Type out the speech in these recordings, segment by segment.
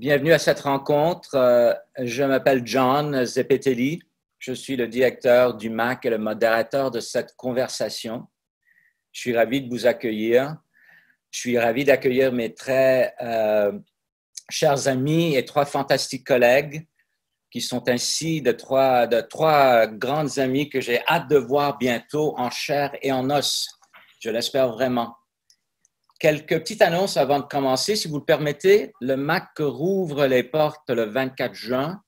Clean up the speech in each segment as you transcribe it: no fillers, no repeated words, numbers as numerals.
Bienvenue à cette rencontre. Je m'appelle John Zepetelli. Je suis le directeur du MAC et le modérateur de cette conversation. Je suis ravi de vous accueillir. Je suis ravi d'accueillir mes très chers amis et trois fantastiques collègues qui sont ainsi de trois grandes amies que j'ai hâte de voir bientôt en chair et en os. Je l'espère vraiment. Quelques petites annonces avant de commencer, si vous le permettez. Le MAC rouvre les portes le 24 juin,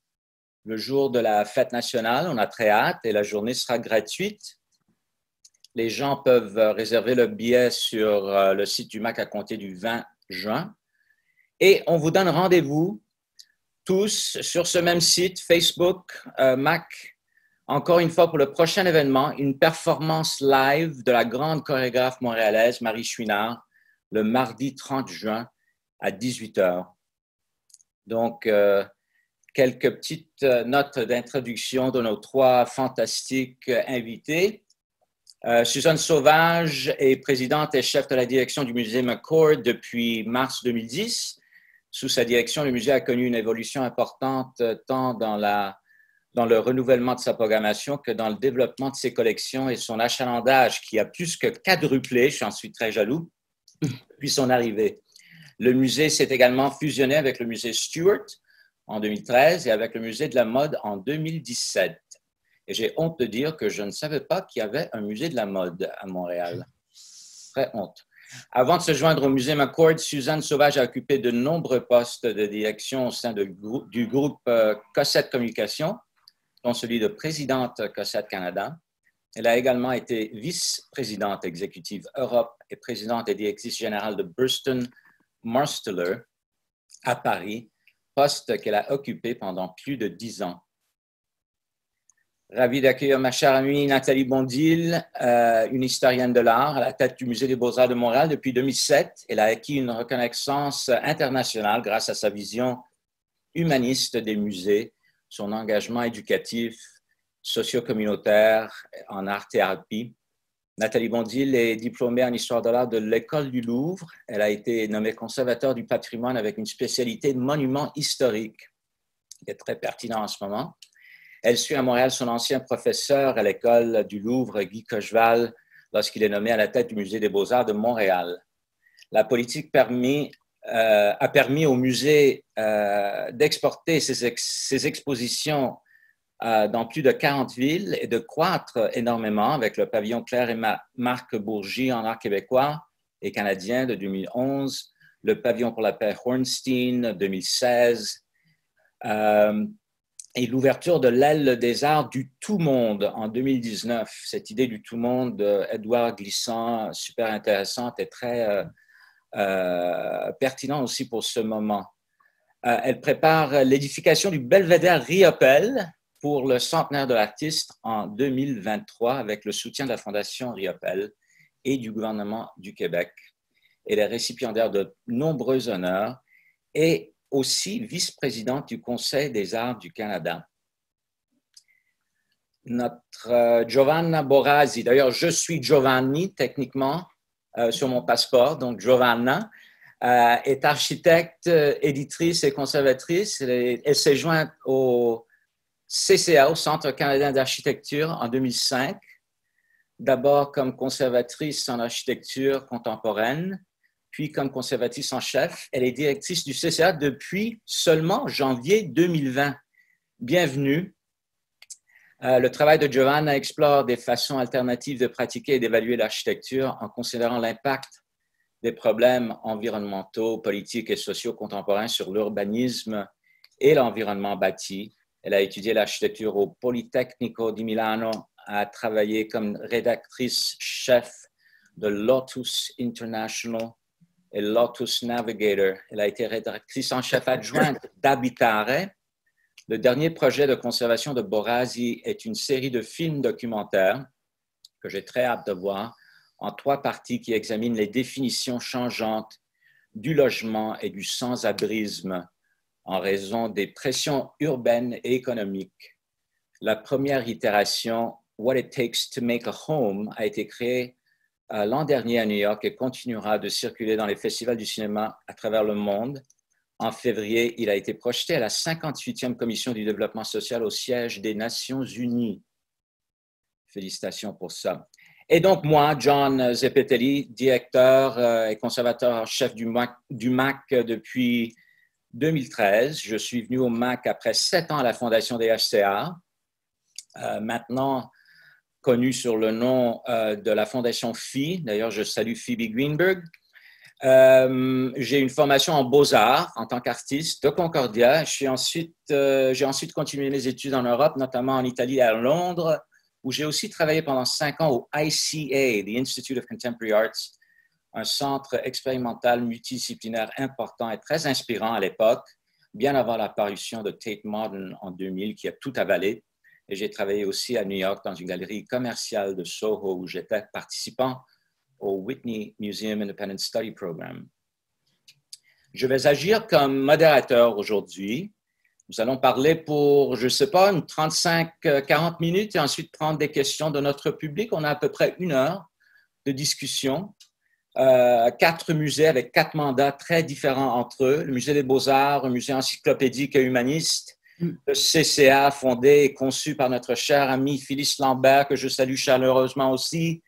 le jour de la fête nationale. On a très hâte et la journée sera gratuite. Les gens peuvent réserver le billet sur le site du MAC à compter du 20 juin. Et on vous donne rendez-vous tous sur ce même site, Facebook, MAC, encore une fois pour le prochain événement, une performance live de la grande chorégraphe montréalaise Marie Chouinard, le mardi 30 juin à 18h. Donc, quelques petites notes d'introduction de nos trois fantastiques invités. Suzanne Sauvage est présidente et chef de la direction du musée McCord depuis mars 2010. Sous sa direction, le musée a connu une évolution importante tant dans le renouvellement de sa programmation que dans le développement de ses collections et son achalandage qui a plus que quadruplé, j'en suis très jaloux, depuis son arrivée. Le musée s'est également fusionné avec le musée Stewart en 2013 et avec le musée de la mode en 2017. Et j'ai honte de dire que je ne savais pas qu'il y avait un musée de la mode à Montréal. Très honte. Avant de se joindre au musée McCord, Suzanne Sauvage a occupé de nombreux postes de direction au sein du groupe Cossette Communication, dont celui de présidente Cossette Canada. Elle a également été vice-présidente exécutive Europe et présidente et directrice générale de Burston Marsteller à Paris, poste qu'elle a occupé pendant plus de 10 ans. Ravi d'accueillir ma chère amie Nathalie Bondil, une historienne de l'art à la tête du Musée des Beaux-Arts de Montréal depuis 2007. Elle a acquis une reconnaissance internationale grâce à sa vision humaniste des musées, son engagement éducatif, socio-communautaire en art-thérapie. Nathalie Bondil est diplômée en histoire de l'art de l'École du Louvre. Elle a été nommée conservateur du patrimoine avec une spécialité de monuments historiques, qui est très pertinent en ce moment. Elle suit à Montréal son ancien professeur à l'École du Louvre, Guy Cocheval, lorsqu'il est nommé à la tête du Musée des Beaux-Arts de Montréal. La politique a permis au musée d'exporter ses expositions dans plus de 40 villes et de croître énormément avec le pavillon Claire et Marc Bourgie en art québécois et canadien de 2011, le pavillon pour la paix Hornstein 2016 et l'ouverture de l'aile des arts du tout monde en 2019. Cette idée du tout monde d'Edouard Glissant, super intéressante et très pertinente aussi pour ce moment. Elle prépare l'édification du belvédère Riopelle pour le centenaire de l'artiste en 2023 avec le soutien de la Fondation Riopelle et du gouvernement du Québec. Elle est récipiendaire de nombreux honneurs et aussi vice-présidente du Conseil des arts du Canada. Notre Giovanna Borazzi, d'ailleurs je suis Giovanni techniquement sur mon passeport, donc Giovanna, est architecte, éditrice et conservatrice. Elle s'est jointe au CCA, au Centre canadien d'architecture, en 2005, d'abord comme conservatrice en architecture contemporaine, puis comme conservatrice en chef. Elle est directrice du CCA depuis seulement janvier 2020. Bienvenue. Le travail de Giovanna explore des façons alternatives de pratiquer et d'évaluer l'architecture en considérant l'impact des problèmes environnementaux, politiques et sociaux contemporains sur l'urbanisme et l'environnement bâti. Elle a étudié l'architecture au Politecnico di Milano, a travaillé comme rédactrice-chef de Lotus International et Lotus Navigator. Elle a été rédactrice en chef adjointe d'Abitare. Le dernier projet de conservation de Borazzi est une série de films documentaires que j'ai très hâte de voir en 3 parties qui examinent les définitions changeantes du logement et du sans-abrisme en raison des pressions urbaines et économiques. La première itération, What It Takes to Make a Home, a été créée l'an dernier à New York et continuera de circuler dans les festivals du cinéma à travers le monde En février, il a été projeté à la 58e Commission du développement social au siège des Nations Unies. Félicitations pour ça. Et donc, moi, John Zepetelli, directeur et conservateur-chef du MAC depuis 2013. Je suis venu au MAC après 7 ans à la Fondation des HCA, maintenant connue sur le nom de la Fondation Phi. D'ailleurs, je salue Phoebe Greenberg. J'ai une formation en beaux-arts en tant qu'artiste de Concordia. J'ai ensuite continué mes études en Europe, notamment en Italie et à Londres, où j'ai aussi travaillé pendant 5 ans au ICA, the Institute of Contemporary Arts, un centre expérimental multidisciplinaire important et très inspirant à l'époque, bien avant l'apparition de Tate Modern en 2000, qui a tout avalé. Et j'ai travaillé aussi à New York dans une galerie commerciale de Soho, où j'étais participant au Whitney Museum Independent Study Program. Je vais agir comme modérateur aujourd'hui. Nous allons parler pour, je ne sais pas, une 35-40 minutes et ensuite prendre des questions de notre public. On a à peu près 1 heure de discussion. 4 musées avec 4 mandats très différents entre eux. Le Musée des Beaux-Arts, un musée encyclopédique et humaniste. Le CCA, fondé et conçu par notre cher ami Phyllis Lambert, que je salue chaleureusement aussi.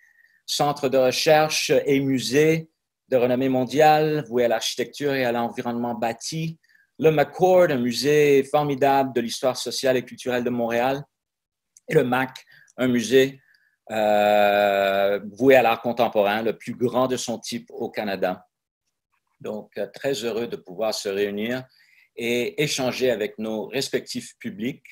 Centre de recherche et musée de renommée mondiale, voué à l'architecture et à l'environnement bâti. Le McCord, un musée formidable de l'histoire sociale et culturelle de Montréal. Et le MAC, un musée voué à l'art contemporain, le plus grand de son type au Canada. Donc, très heureux de pouvoir se réunir et échanger avec nos respectifs publics.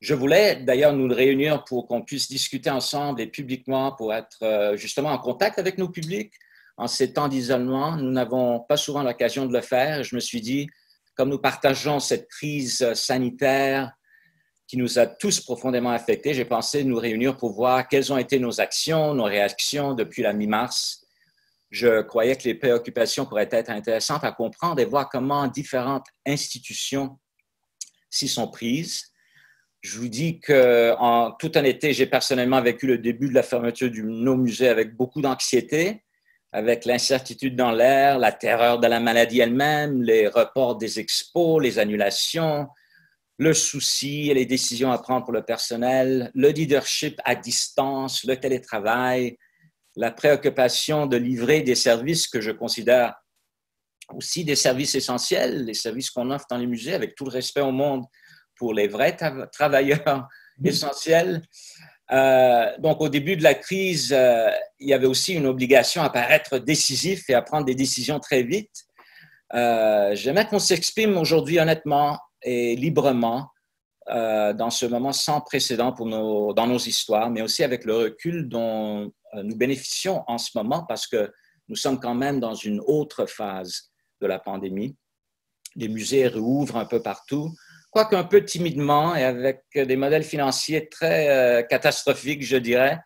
Je voulais d'ailleurs nous réunir pour qu'on puisse discuter ensemble et publiquement pour être justement en contact avec nos publics. En ces temps d'isolement, nous n'avons pas souvent l'occasion de le faire. Je me suis dit, comme nous partageons cette crise sanitaire qui nous a tous profondément affectés, j'ai pensé nous réunir pour voir quelles ont été nos actions, nos réactions depuis la mi-mars. Je croyais que les préoccupations pourraient être intéressantes à comprendre et voir comment différentes institutions s'y sont prises. Je vous dis qu'en toute honnêteté, j'ai personnellement vécu le début de la fermeture de nos musées avec beaucoup d'anxiété, avec l'incertitude dans l'air, la terreur de la maladie elle-même, les reports des expos, les annulations, le souci et les décisions à prendre pour le personnel, le leadership à distance, le télétravail, la préoccupation de livrer des services que je considère aussi des services essentiels, les services qu'on offre dans les musées, avec tout le respect au monde pour les vrais travailleurs essentiels. Donc, au début de la crise, il y avait aussi une obligation à paraître décisif et à prendre des décisions très vite. J'aimerais qu'on s'exprime aujourd'hui honnêtement et librement dans ce moment sans précédent dans nos histoires, mais aussi avec le recul dont nous bénéficions en ce moment parce que nous sommes quand même dans une autre phase de la pandémie. Les musées réouvrent un peu partout, quoique un peu timidement et avec des modèles financiers très catastrophiques, je dirais,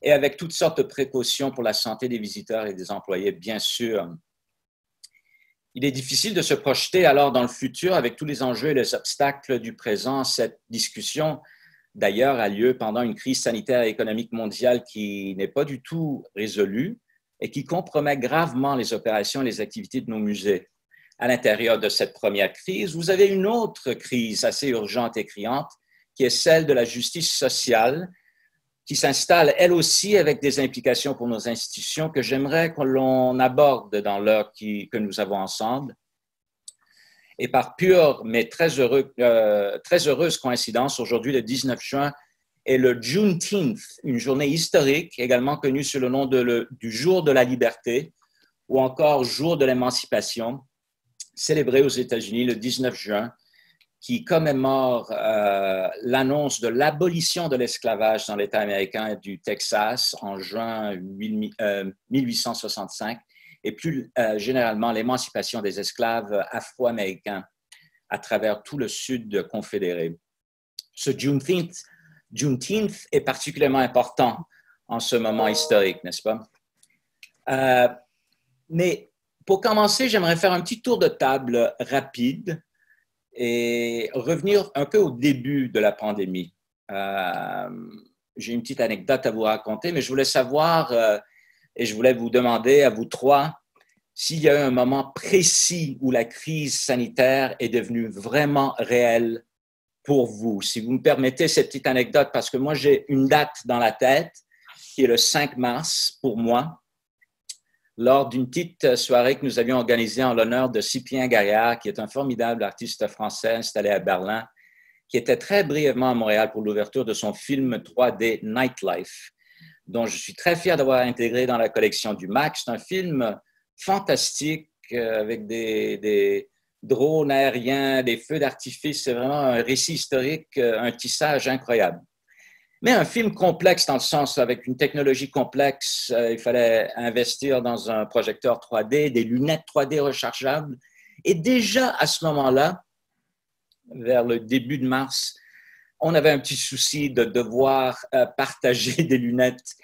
et avec toutes sortes de précautions pour la santé des visiteurs et des employés, bien sûr. Il est difficile de se projeter alors dans le futur avec tous les enjeux et les obstacles du présent. Cette discussion, d'ailleurs, a lieu pendant une crise sanitaire et économique mondiale qui n'est pas du tout résolue et qui compromet gravement les opérations et les activités de nos musées. À l'intérieur de cette première crise, vous avez une autre crise assez urgente et criante, qui est celle de la justice sociale, qui s'installe elle aussi avec des implications pour nos institutions que j'aimerais que l'on aborde dans l'heure que nous avons ensemble. Et par pure mais très heureuse coïncidence, aujourd'hui, le 19 juin, est le Juneteenth, une journée historique, également connue sous le nom du Jour de la liberté ou encore Jour de l'émancipation, célébré aux États-Unis le 19 juin, qui commémore l'annonce de l'abolition de l'esclavage dans l'État américain du Texas en juin 1865 et plus généralement l'émancipation des esclaves afro-américains à travers tout le Sud confédéré. Ce Juneteenth est particulièrement important en ce moment historique, n'est-ce pas? Mais pour commencer, j'aimerais faire un petit tour de table rapide et revenir un peu au début de la pandémie. J'ai une petite anecdote à vous raconter, mais je voulais savoir et je voulais vous demander à vous trois s'il y a eu un moment précis où la crise sanitaire est devenue vraiment réelle pour vous. Si vous me permettez cette petite anecdote, parce que moi, j'ai une date dans la tête qui est le 5 mars pour moi, lors d'une petite soirée que nous avions organisée en l'honneur de Cyprien Gaillard, qui est un formidable artiste français installé à Berlin, qui était très brièvement à Montréal pour l'ouverture de son film 3D Nightlife, dont je suis très fier d'avoir intégré dans la collection du MAC. C'est un film fantastique avec des drones aériens, des feux d'artifice. C'est vraiment un récit historique, un tissage incroyable. Mais un film complexe dans le sens avec une technologie complexe. Il fallait investir dans un projecteur 3D, des lunettes 3D rechargeables. Et déjà à ce moment-là, vers le début de mars, on avait un petit souci de devoir partager des lunettes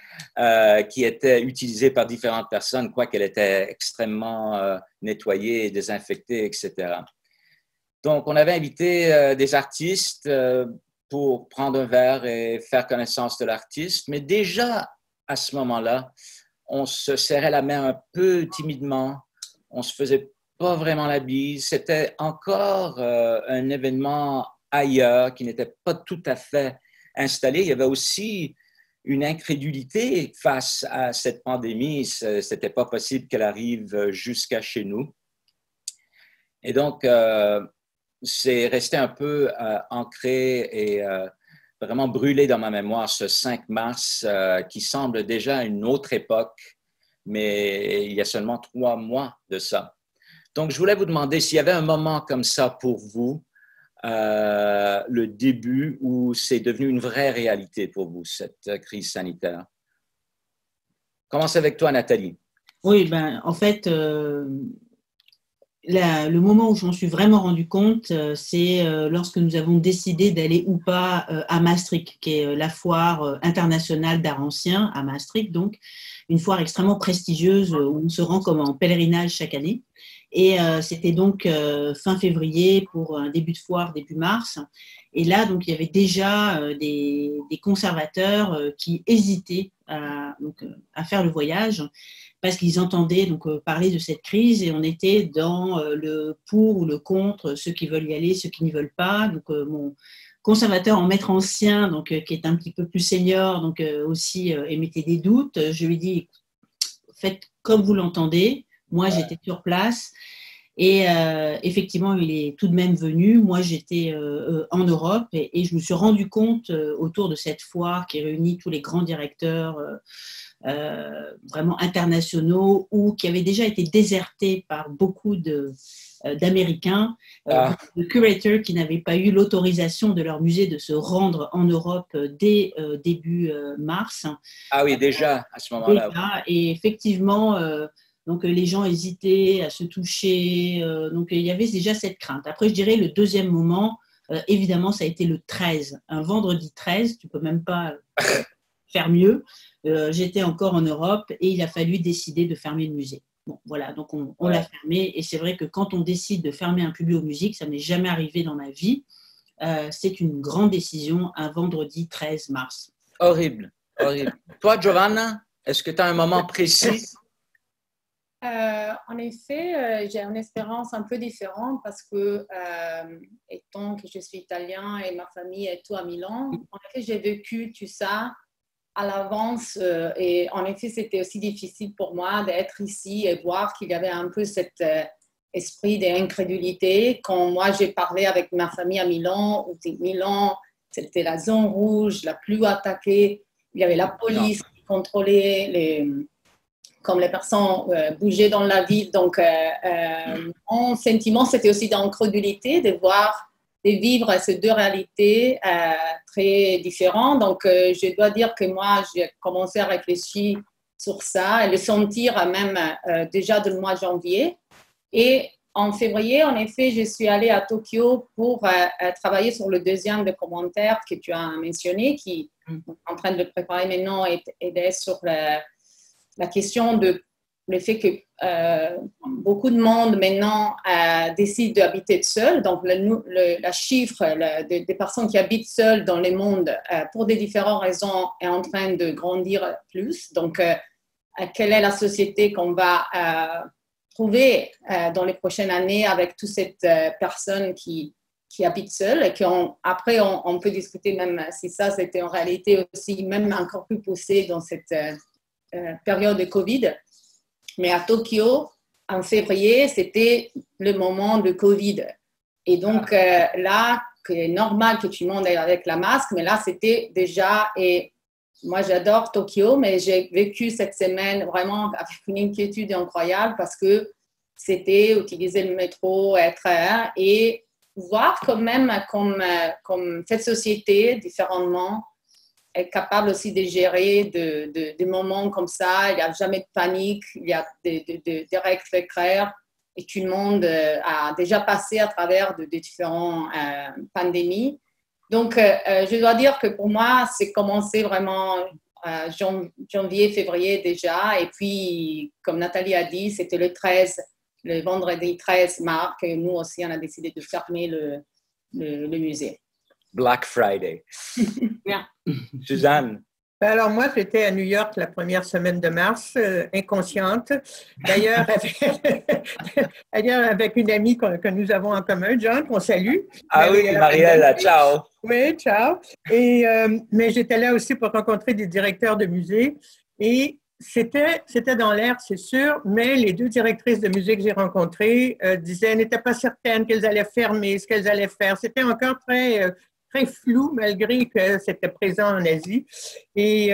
qui étaient utilisées par différentes personnes, quoiqu'elles étaient extrêmement nettoyées et désinfectées, etc. Donc, on avait invité des artistes pour prendre un verre et faire connaissance de l'artiste, mais déjà à ce moment-là, on se serrait la main un peu timidement, on se faisait pas vraiment la bise. C'était encore un événement ailleurs qui n'était pas tout à fait installé. Il y avait aussi une incrédulité face à cette pandémie. C'était pas possible qu'elle arrive jusqu'à chez nous. Et donc, c'est resté un peu ancré et vraiment brûlé dans ma mémoire ce 5 mars qui semble déjà une autre époque, mais il y a seulement 3 mois de ça. Donc, je voulais vous demander s'il y avait un moment comme ça pour vous, le début où c'est devenu une vraie réalité pour vous, cette crise sanitaire. Commence avec toi, Nathalie. Oui, ben, en fait, le moment où j'en suis vraiment rendu compte, c'est lorsque nous avons décidé d'aller ou pas à Maastricht, qui est la foire internationale d'art ancien à Maastricht, donc une foire extrêmement prestigieuse où on se rend comme en pèlerinage chaque année. Et c'était donc fin février pour un début de foire, début mars. Et là, donc, il y avait déjà des conservateurs qui hésitaient à faire le voyage parce qu'ils entendaient donc parler de cette crise et on était dans le pour ou le contre, ceux qui veulent y aller, ceux qui n'y veulent pas. Donc mon conservateur en maître ancien, donc qui est un petit peu plus senior, donc aussi émettait des doutes. Je lui dis faites comme vous l'entendez. Moi j'étais sur place. Et effectivement, il est tout de même venu. Moi, j'étais en Europe et je me suis rendu compte autour de cette foire qui réunit tous les grands directeurs vraiment internationaux ou qui avaient déjà été désertés par beaucoup d'Américains, de curators qui n'avaient pas eu l'autorisation de leur musée de se rendre en Europe dès début mars. Ah oui, déjà à ce moment-là. Et effectivement, donc les gens hésitaient à se toucher. Donc il y avait déjà cette crainte. Après, je dirais le deuxième moment, évidemment, ça a été le 13. Un vendredi 13, tu ne peux même pas faire mieux. J'étais encore en Europe et il a fallu décider de fermer le musée. Bon, voilà, donc on l'a fermé. Et c'est vrai que quand on décide de fermer un public, ça ne m'est jamais arrivé dans ma vie. C'est une grande décision, un vendredi 13 mars. Horrible, horrible. Toi, Giovanna, est-ce que tu as un moment précis? En effet, j'ai une expérience un peu différente parce que, étant que je suis italien et ma famille est tout à Milan, en effet, j'ai vécu tout ça à l'avance et en effet, c'était aussi difficile pour moi d'être ici et voir qu'il y avait un peu cet esprit d'incrédulité. Quand moi, j'ai parlé avec ma famille à Milan, où Milan, c'était la zone rouge, la plus attaquée, il y avait la police qui contrôlait comme les personnes bougeaient dans la ville. Donc, mon sentiment, c'était aussi d'incrédulité, de voir, de vivre ces deux réalités très différentes. Donc, je dois dire que moi, j'ai commencé à réfléchir sur ça et le sentir même déjà du mois de janvier. Et en février, en effet, je suis allée à Tokyo pour travailler sur le deuxième documentaire que tu as mentionné, qui est en train de le préparer maintenant et aider sur la question de le fait que beaucoup de monde maintenant décide d'habiter seul. Donc, la chiffre des personnes qui habitent seules dans le monde pour des différentes raisons est en train de grandir plus. Donc, quelle est la société qu'on va trouver dans les prochaines années avec toutes ces personnes qui habitent seules et après on peut discuter même si ça c'était en réalité aussi même encore plus poussé dans cette période de Covid. Mais à Tokyo, en février, c'était le moment de Covid. Et donc là, c'est normal que tout le monde ait avec la masque, mais là c'était déjà, et moi j'adore Tokyo, mais j'ai vécu cette semaine vraiment avec une inquiétude incroyable parce que c'était utiliser le métro, être et voir quand même comme cette société, différemment, est capable aussi de gérer des moments comme ça. Il n'y a jamais de panique, il y a des règles très claires et tout le monde a déjà passé à travers de différentes pandémies. Donc, je dois dire que pour moi, c'est commencé vraiment janvier, février déjà. Et puis, comme Nathalie a dit, c'était le vendredi 13 mars, que nous aussi, on a décidé de fermer le musée. Black Friday. Bien. Suzanne? Alors moi, j'étais à New York la première semaine de mars, inconsciente. D'ailleurs, avec une amie que nous avons en commun, John, qu'on salue. Ah oui, Marielle, ciao. Oui, ciao. Mais j'étais là aussi pour rencontrer des directeurs de musées. Et c'était dans l'air, c'est sûr, mais les deux directrices de musées que j'ai rencontrées n'étaient pas certaines qu'elles allaient fermer, ce qu'elles allaient faire. C'était encore très flou, malgré que c'était présent en Asie. Et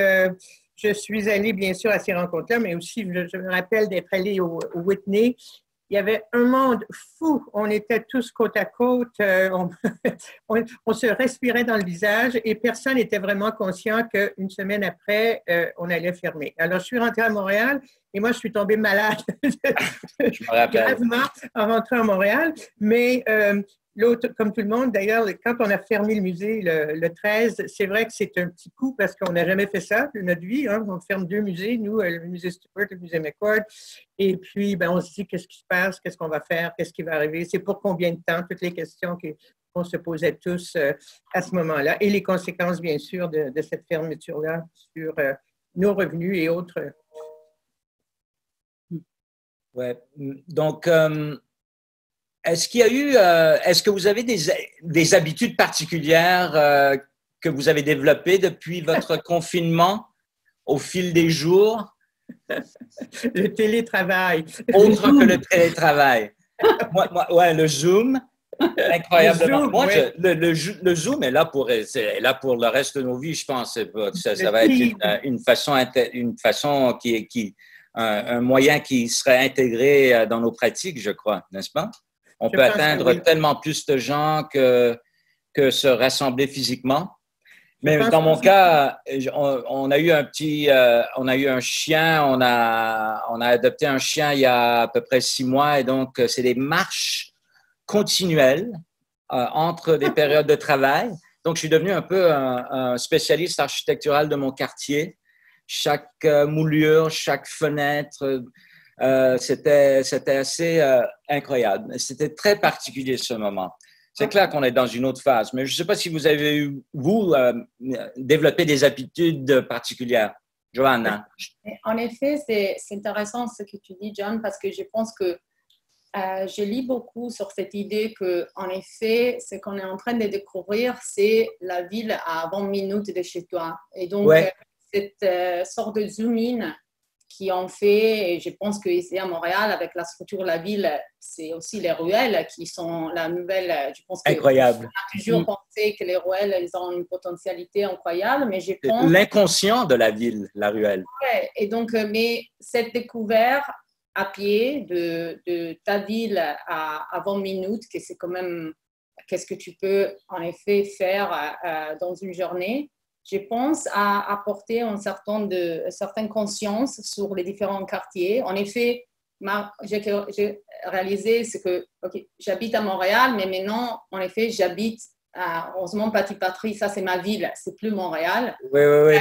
je suis allée, bien sûr, à ces rencontres-là, mais aussi, je me rappelle d'être allée au Whitney. Il y avait un monde fou. On était tous côte à côte. On se respirait dans le visage et personne n'était vraiment conscient qu'une semaine après, on allait fermer. Alors, je suis rentrée à Montréal et moi, je suis tombée malade gravement en rentrant à Montréal. Mais l'autre, comme tout le monde, d'ailleurs, quand on a fermé le musée le 13, c'est vrai que c'est un petit coup parce qu'on n'a jamais fait ça de notre vie. Hein. On ferme deux musées, nous, le musée Stewart et le musée McCord. Et puis, on se dit qu'est-ce qui se passe, qu'est-ce qu'on va faire, qu'est-ce qui va arriver, c'est pour combien de temps, toutes les questions qu'on se posait tous à ce moment-là. Et les conséquences, bien sûr, de cette fermeture-là sur nos revenus et autres. Ouais. Donc, est-ce qu'il y a eu, est-ce que vous avez des habitudes particulières que vous avez développées depuis votre confinement au fil des jours? Le télétravail. Autre que le télétravail. Ouais, le Zoom, incroyablement. Zoom, moi, ouais. le Zoom est là pour le reste de nos vies, je pense. Ça va être une façon un moyen qui serait intégré dans nos pratiques, je crois, n'est-ce pas? On peut atteindre tellement plus de gens que se rassembler physiquement. Mais dans mon cas, on a eu un chien, on a adopté un chien il y a à peu près 6 mois et donc c'est des marches continuelles entre des périodes de travail. Donc, je suis devenu un peu un spécialiste architectural de mon quartier. Chaque moulure, chaque fenêtre, c'était assez incroyable. C'était très particulier ce moment. C'est clair qu'on est dans une autre phase, mais je ne sais pas si vous avez, développé des habitudes particulières. Johanna. En effet, c'est intéressant ce que tu dis, John, parce que je pense que je lis beaucoup sur cette idée qu'en effet, ce qu'on est en train de découvrir, c'est la ville à 20 minutes de chez toi. Et donc, cette sorte de zoom-in qui en fait, et je pense qu'ici à Montréal, avec la structure de la ville, c'est aussi les ruelles qui sont la nouvelle. Je pense incroyable. On a toujours pensé que les ruelles, elles ont une potentialité incroyable, mais je pense. L'inconscient de la ville, la ruelle. Ouais, et donc, mais cette découverte à pied de ta ville à 20 minutes, que c'est quand même qu'est-ce que tu peux en effet faire dans une journée. Je pense à apporter une certaine conscience sur les différents quartiers. En effet, j'ai réalisé ce que j'habite à Montréal, mais maintenant, en effet, j'habite heureusement Patipatrie, ça c'est ma ville, c'est plus Montréal. Oui.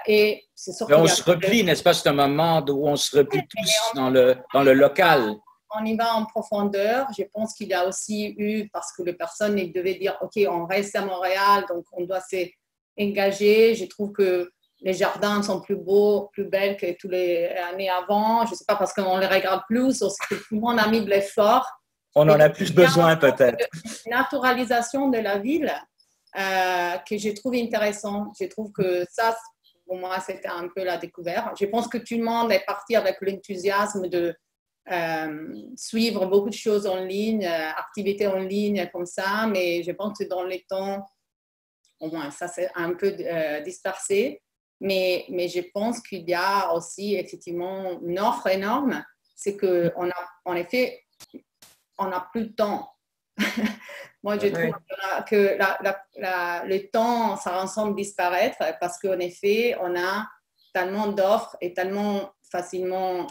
Et c'est sûr on se replie, n'est-ce pas? C'est un moment où on se replie tous dans le local. On y va en profondeur. Je pense qu'il y a aussi eu, parce que les personnes devaient dire, OK, on reste à Montréal, donc on doit s'engager. Je trouve que les jardins sont plus beaux, plus belles que toutes les années avant. Je ne sais pas parce qu'on les regarde plus ou parce que tout le monde a mis de l'effort. On en a plus besoin peut-être. Naturalisation de la ville que je trouve intéressant. Je trouve que ça, pour moi, c'était un peu la découverte. Je pense que tout le monde est parti avec l'enthousiasme de suivre beaucoup de choses en ligne, activités en ligne comme ça, mais je pense que dans les temps, au moins ça c'est un peu dispersé, mais je pense qu'il y a aussi effectivement une offre énorme, c'est qu'on a, en effet, on n'a plus de temps. Moi, je trouve que le temps, ça semble disparaître parce qu'en effet, on a tellement d'offres et tellement facilement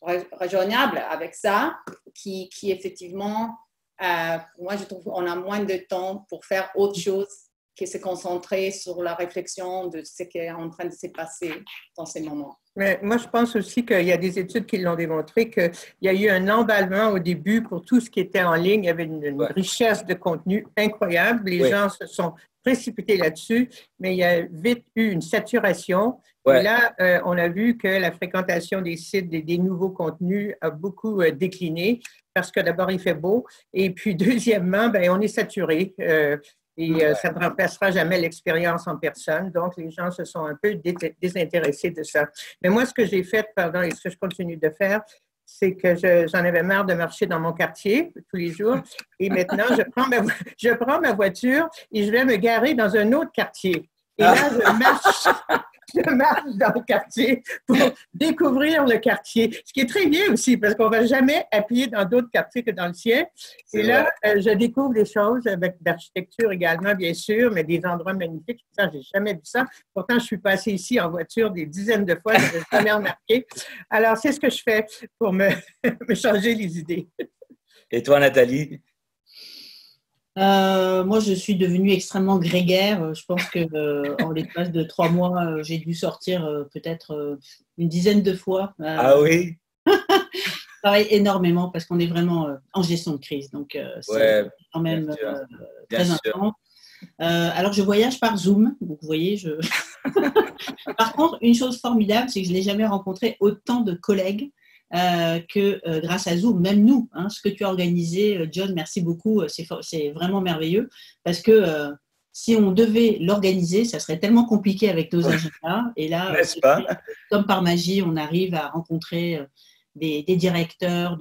rejoignable avec ça, qui effectivement, moi, je trouve qu'on a moins de temps pour faire autre chose que se concentrer sur la réflexion de ce qui est en train de se passer dans ces moments. Mais moi, je pense aussi qu'il y a des études qui l'ont démontré qu'il y a eu un emballement au début pour tout ce qui était en ligne. Il y avait une richesse de contenu incroyable. Les gens se sont précipités là-dessus, mais il y a vite eu une saturation. Et là, on a vu que la fréquentation des sites, des nouveaux contenus a beaucoup décliné parce que d'abord, il fait beau. Et puis, deuxièmement, on est saturé. Ça ne remplacera jamais l'expérience en personne. Donc, les gens se sont un peu désintéressés de ça. Mais moi, ce que j'ai fait et ce que je continue de faire, c'est que j'en avais marre de marcher dans mon quartier tous les jours. Et maintenant, je prends ma voiture et je vais me garer dans un autre quartier. Et là, je marche dans le quartier pour découvrir le quartier. Ce qui est très bien aussi, parce qu'on ne va jamais appuyer dans d'autres quartiers que dans le sien. Et là, je découvre des choses avec l'architecture également, bien sûr, mais des endroits magnifiques. Ça, je n'ai jamais vu ça. Pourtant, je suis passée ici en voiture des dizaines de fois. Je n'avais jamais remarqué. Alors, c'est ce que je fais pour me changer les idées. Et toi, Nathalie? Moi, je suis devenue extrêmement grégaire. Je pense qu'en l'espace de 3 mois, j'ai dû sortir peut-être une dizaine de fois. Ah oui? Je travaille énormément parce qu'on est vraiment en gestion de crise. Donc, c'est quand même très intense. Alors, je voyage par Zoom. Donc, vous voyez, Par contre, une chose formidable, c'est que je n'ai jamais rencontré autant de collègues que grâce à Zoom, même nous, ce que tu as organisé, John, merci beaucoup, c'est vraiment merveilleux, parce que si on devait l'organiser, ça serait tellement compliqué avec nos agendas, et là, comme par magie, on arrive à rencontrer des directeurs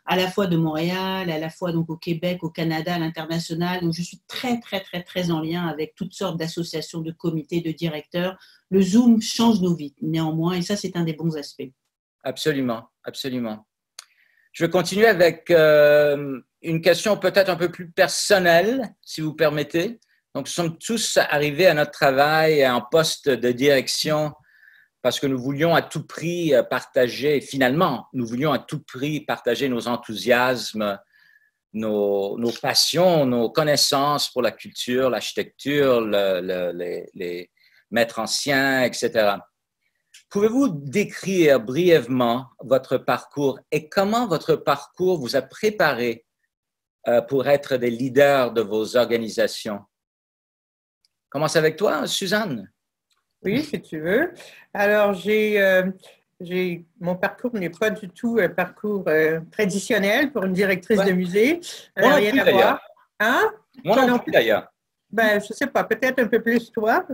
à la fois de Montréal, à la fois donc au Québec, au Canada, à l'international, donc je suis très, très, très, très en lien avec toutes sortes d'associations, de comités, de directeurs. Le Zoom change nos vies, néanmoins, et ça, c'est un des bons aspects. Absolument, absolument. Je vais continuer avec une question peut-être un peu plus personnelle, si vous permettez. Donc, nous sommes tous arrivés à notre travail en poste de direction parce que nous voulions à tout prix partager, finalement, nous voulions à tout prix partager nos enthousiasmes, nos passions, nos connaissances pour la culture, l'architecture, les maîtres anciens, etc. Pouvez-vous décrire brièvement votre parcours et comment votre parcours vous a préparé pour être des leaders de vos organisations? Commence avec toi, Suzanne. Oui, si tu veux. Alors, mon parcours n'est pas du tout un parcours traditionnel pour une directrice de musée. Moi non plus, d'ailleurs. Hein? Moi non plus, d'ailleurs. Je ne sais pas, peut-être un peu plus toi.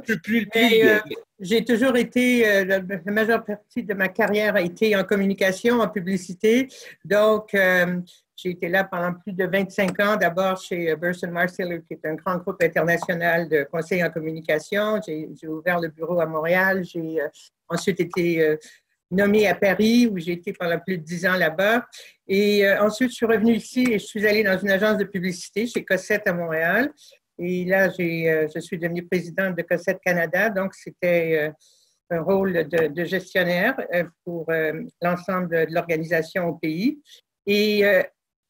J'ai toujours été, la majeure partie de ma carrière a été en communication, en publicité. Donc, j'ai été là pendant plus de 25 ans, d'abord chez Burson Marsteller, qui est un grand groupe international de conseils en communication. J'ai ouvert le bureau à Montréal. J'ai ensuite été nommée à Paris, où j'ai été pendant plus de 10 ans là-bas. Et ensuite, je suis revenue ici et je suis allée dans une agence de publicité chez Cossette à Montréal. Et là, je suis devenue présidente de Cossette Canada. Donc, c'était un rôle de gestionnaire pour l'ensemble de l'organisation au pays. Et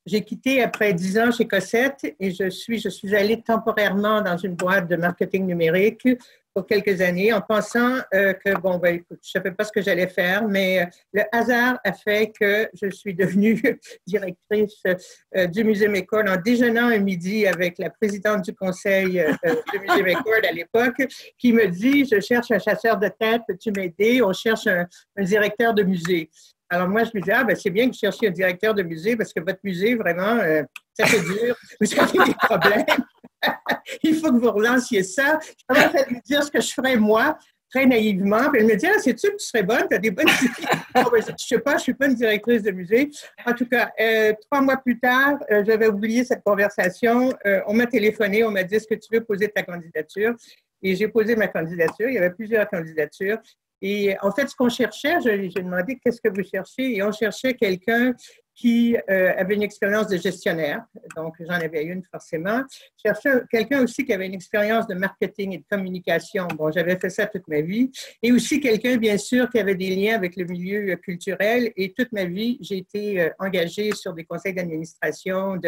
J'ai quitté après 10 ans chez Cossette et je suis allée temporairement dans une boîte de marketing numérique pour quelques années en pensant que, bon, ben, écoute, je ne savais pas ce que j'allais faire, mais le hasard a fait que je suis devenue directrice du Musée McCord en déjeunant un midi avec la présidente du conseil du Musée McCord à l'époque qui me dit, je cherche un chasseur de tête, peux-tu m'aider? On cherche un directeur de musée. Alors moi, je me dis, ah, ben, c'est bien que vous cherchiez un directeur de musée parce que votre musée, vraiment, ça fait dur, vous avez des problèmes. Il faut que vous relanciez ça. Je commence à lui dire ce que je ferais moi, très naïvement. Puis elle me dit, ah, sais-tu que tu serais bonne, tu as des bonnes idées. Oh, ben, je ne sais pas, je ne suis pas une directrice de musée. En tout cas, 3 mois plus tard, j'avais oublié cette conversation. On m'a téléphoné, on m'a dit, est-ce que tu veux poser ta candidature? Et j'ai posé ma candidature. Il y avait plusieurs candidatures. Et en fait, ce qu'on cherchait, j'ai demandé qu'est-ce que vous cherchez, et on cherchait quelqu'un qui avait une expérience de gestionnaire, donc j'en avais une forcément. Je cherchais quelqu'un aussi qui avait une expérience de marketing et de communication. Bon, j'avais fait ça toute ma vie. Et aussi quelqu'un, bien sûr, qui avait des liens avec le milieu culturel. Et toute ma vie, j'ai été engagée sur des conseils d'administration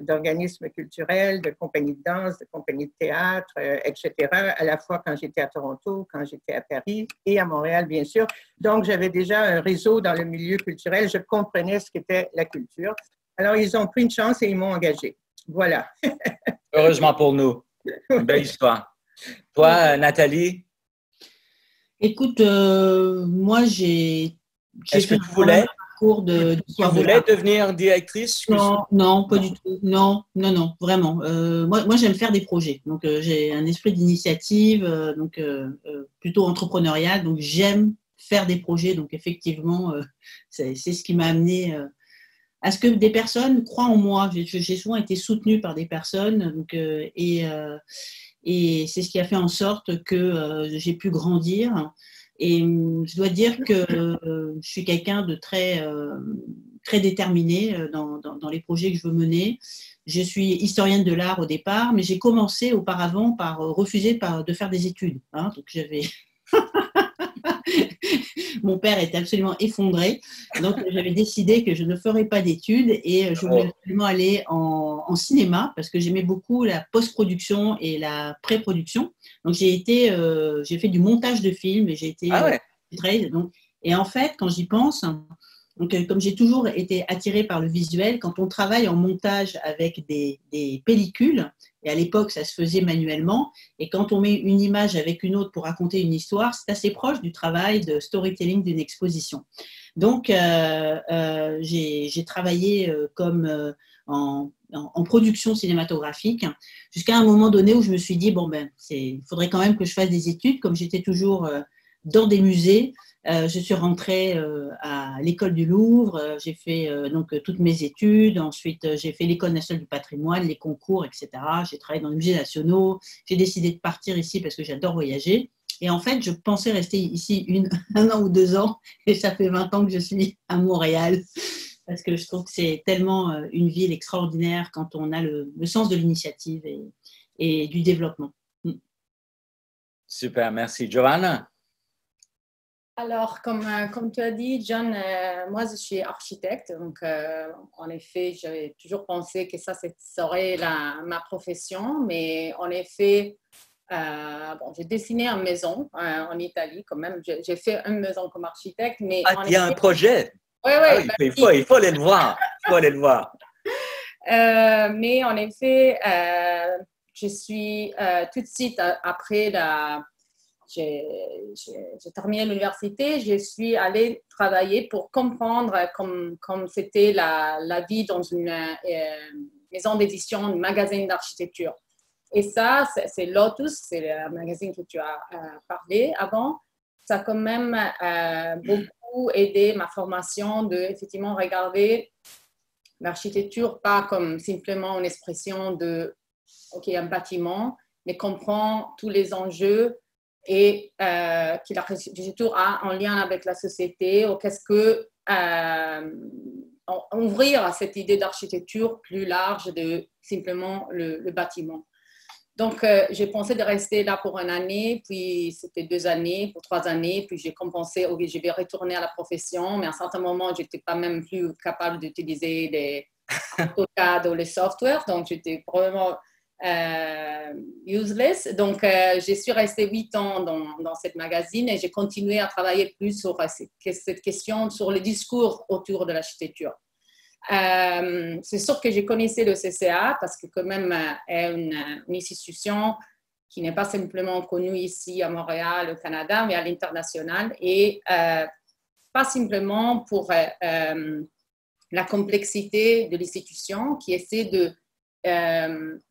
d'organismes culturels, de compagnies de danse, de compagnies de théâtre, etc., à la fois quand j'étais à Toronto, quand j'étais à Paris et à Montréal, bien sûr. Donc, j'avais déjà un réseau dans le milieu culturel. Je comprenais ce qu'était la culture. Alors, ils ont pris une chance et ils m'ont engagée. Voilà. Heureusement pour nous. Une belle histoire. Toi, Nathalie? Écoute, moi, j'ai Est-ce que fait tu voulais, cours de tu voulais devenir directrice? Non, non, pas du tout. Non, non, non, vraiment. Moi j'aime faire des projets. Donc, j'ai un esprit d'initiative, plutôt entrepreneurial. Donc, j'aime faire des projets. Donc, effectivement, c'est ce qui m'a amené à ce que des personnes croient en moi. J'ai souvent été soutenue par des personnes. Donc, et c'est ce qui a fait en sorte que j'ai pu grandir. Et je dois dire que je suis quelqu'un de très déterminé dans les projets que je veux mener. Je suis historienne de l'art au départ, mais j'ai commencé auparavant par refuser de faire des études. Hein. Donc j'avais mon père était absolument effondré, donc j'avais décidé que je ne ferais pas d'études et je voulais absolument aller en cinéma parce que j'aimais beaucoup la post-production et la pré-production. Donc j'ai fait du montage de films et j'ai été et en fait quand j'y pense, donc, comme j'ai toujours été attirée par le visuel, quand on travaille en montage avec des pellicules, et à l'époque ça se faisait manuellement, et quand on met une image avec une autre pour raconter une histoire, c'est assez proche du travail de storytelling d'une exposition. Donc j'ai travaillé comme en production cinématographique jusqu'à un moment donné où je me suis dit, bon ben, il faudrait quand même que je fasse des études, comme j'étais toujours dans des musées. Je suis rentrée à l'école du Louvre, j'ai fait toutes mes études, ensuite j'ai fait l'école nationale du patrimoine, les concours, etc. J'ai travaillé dans les musées nationaux, j'ai décidé de partir ici parce que j'adore voyager. Et en fait, je pensais rester ici 1 an ou 2 ans, et ça fait 20 ans que je suis à Montréal, parce que je trouve que c'est tellement une ville extraordinaire quand on a le sens de l'initiative et du développement. Super, merci. Joanna? Alors, comme tu as dit, John, moi, je suis architecte. Donc, en effet, j'avais toujours pensé que ça serait ma profession. Mais en effet, j'ai dessiné une maison en Italie quand même. J'ai fait une maison comme architecte. Mais il y a un projet? Oui, il faut aller le voir. Il faut aller le voir. Mais en effet, je suis tout de suite après j'ai terminé l'université, je suis allée travailler pour comprendre comme c'était la vie dans une maison d'édition, un magasin d'architecture. Et ça, c'est Lotus, c'est le magazine que tu as parlé avant. Ça a quand même beaucoup aidé ma formation de effectivement regarder l'architecture pas comme simplement une expression de un bâtiment, mais comprendre tous les enjeux et que l'architecture a en lien avec la société, ou qu'est-ce que ouvrir à cette idée d'architecture plus large de simplement le bâtiment. Donc, j'ai pensé de rester là pour 1 année, puis c'était 2 années, pour 3 années, puis j'ai compensé, ok, je vais retourner à la profession, mais à un certain moment, je n'étais pas même plus capable d'utiliser AutoCAD ou les softwares, donc j'étais vraiment useless. Donc, je suis restée 8 ans dans cette magazine et j'ai continué à travailler plus sur cette question, sur le discours autour de l'architecture. C'est sûr que je connaissais le CCA parce que quand même est une institution qui n'est pas simplement connue ici à Montréal, au Canada, mais à l'international et pas simplement pour la complexité de l'institution qui essaie de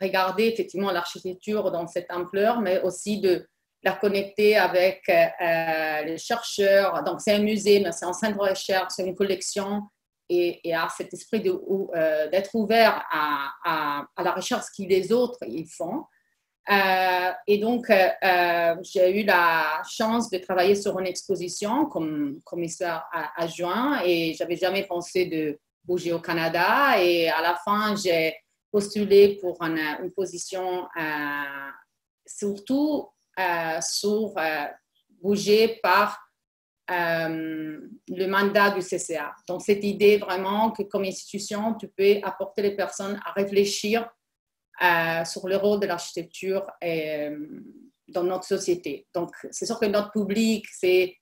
regarder effectivement l'architecture dans cette ampleur, mais aussi de la connecter avec les chercheurs. Donc, c'est un musée, mais c'est un centre de recherche, c'est une collection et à cet esprit d'être ouvert à la recherche que les autres ils font. Et donc, j'ai eu la chance de travailler sur une exposition comme commissaire adjoint et je n'avais jamais pensé de bouger au Canada. Et à la fin, j'ai postulé pour une position surtout sur bouger par le mandat du CCA. Donc, cette idée vraiment que comme institution, tu peux apporter les personnes à réfléchir sur le rôle de l'architecture dans notre société. Donc, c'est sûr que notre public, c'est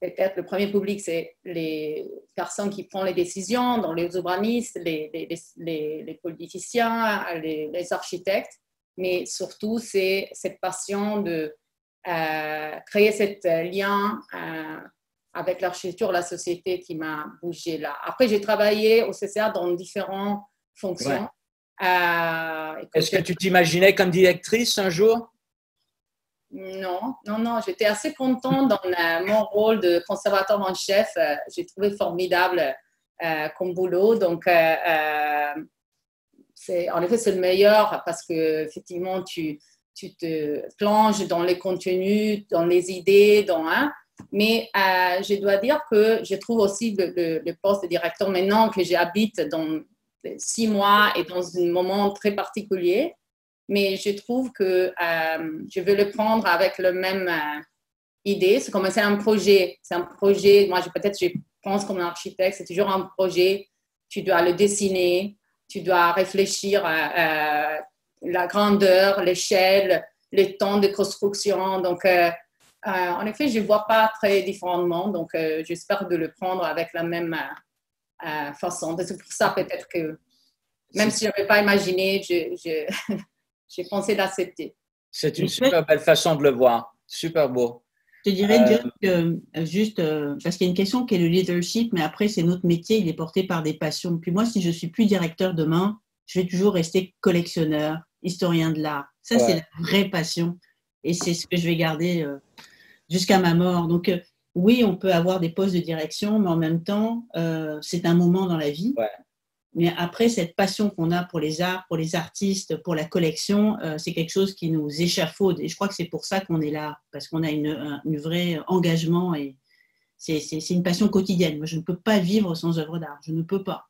peut-être le premier public, c'est les personnes qui prennent les décisions, dans les urbanistes, les politiciens, les architectes, mais surtout, c'est cette passion de créer cet lien avec l'architecture, la société qui m'a bougé là. Après, j'ai travaillé au CCA dans différentes fonctions. Ouais. Est-ce que tu t'imaginais comme directrice un jour? Non. J'étais assez contente dans mon rôle de conservateur en chef. J'ai trouvé formidable comme boulot. Donc, en effet, c'est le meilleur parce que effectivement, tu te plonges dans les contenus, dans les idées, mais je dois dire que je trouve aussi le poste de directeur maintenant que j'habite dans 6 mois et dans un moment très particulier. Mais je trouve que je veux le prendre avec la même idée. C'est comme c'est un projet. C'est un projet. Moi, peut-être je pense comme un architecte, c'est toujours un projet. Tu dois le dessiner. Tu dois réfléchir à la grandeur, l'échelle, le temps de construction. Donc, en effet, je ne vois pas très différemment. Donc, j'espère de le prendre avec la même façon. C'est pour ça peut-être que, même si je n'avais pas imaginé, j'ai pensé d'accepter. C'est une super belle façon de le voir. Super beau. Je te dirais que, juste, parce qu'il y a une question qui est le leadership, mais après, c'est notre métier, il est porté par des passions. Puis moi, si je ne suis plus directeur demain, je vais toujours rester collectionneur, historien de l'art. Ça, c'est la vraie passion. Et c'est ce que je vais garder jusqu'à ma mort. Donc, oui, on peut avoir des postes de direction, mais en même temps, c'est un moment dans la vie. Ouais. Mais après, cette passion qu'on a pour les arts, pour les artistes, pour la collection, c'est quelque chose qui nous échafaude. Et je crois que c'est pour ça qu'on est là, parce qu'on a une vraie engagement et c'est une passion quotidienne. Moi, je ne peux pas vivre sans œuvre d'art. Je ne peux pas.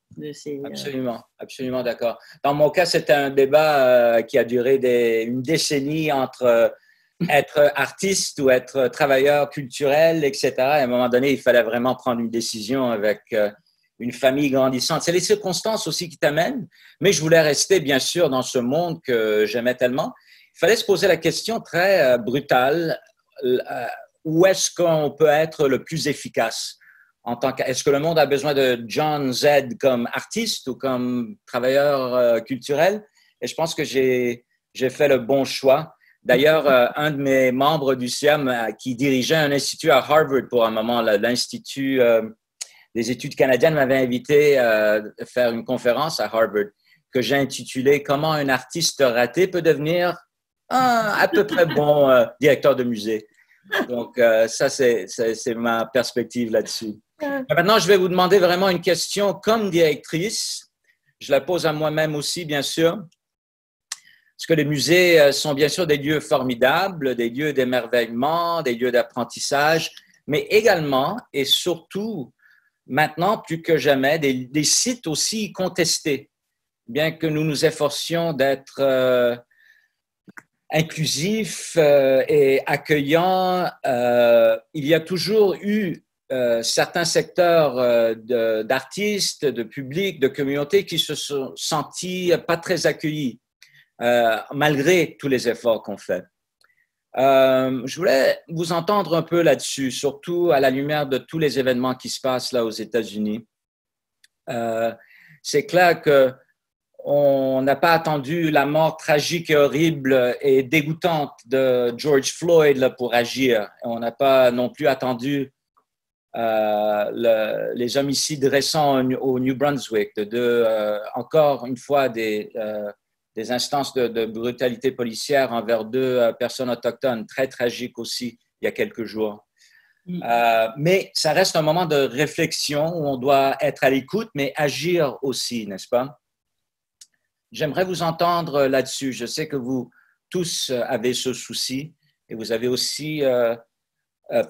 Absolument d'accord. Dans mon cas, c'était un débat qui a duré une décennie entre être artiste ou être travailleur culturel, etc. Et à un moment donné, il fallait vraiment prendre une décision avec une famille grandissante. C'est les circonstances aussi qui t'amènent, mais je voulais rester bien sûr dans ce monde que j'aimais tellement. Il fallait se poser la question très brutale, où est-ce qu'on peut être le plus efficace en tant est-ce que le monde a besoin de John Z comme artiste ou comme travailleur culturel? Et je pense que j'ai fait le bon choix. D'ailleurs, un de mes membres du CIAM qui dirigeait un institut à Harvard pour un moment, l'Institut des études canadiennes, m'avait invité à faire une conférence à Harvard que j'ai intitulée « Comment un artiste raté peut devenir un à peu près bon directeur de musée ». Donc, ça, c'est ma perspective là-dessus. Maintenant, je vais vous demander vraiment une question comme directrice. Je la pose à moi-même aussi, bien sûr. Parce que les musées sont bien sûr des lieux formidables, des lieux d'émerveillement, des lieux d'apprentissage, mais également et surtout, maintenant plus que jamais, des sites aussi contestés. Bien que nous nous efforcions d'être inclusifs et accueillants, il y a toujours eu certains secteurs d'artistes, de publics, de communautés qui se sont sentis pas très accueillis, malgré tous les efforts qu'on fait. Je voulais vous entendre un peu là-dessus, surtout à la lumière de tous les événements qui se passent là aux États-Unis. C'est clair qu'on n'a pas attendu la mort tragique et horrible et dégoûtante de George Floyd là, pour agir. On n'a pas non plus attendu les homicides récents au New Brunswick, encore une fois des instances de brutalité policière envers 2 personnes autochtones, très tragiques aussi, il y a quelques jours. Mais ça reste un moment de réflexion où on doit être à l'écoute, mais agir aussi, n'est-ce pas? J'aimerais vous entendre là-dessus. Je sais que vous tous avez ce souci et vous avez aussi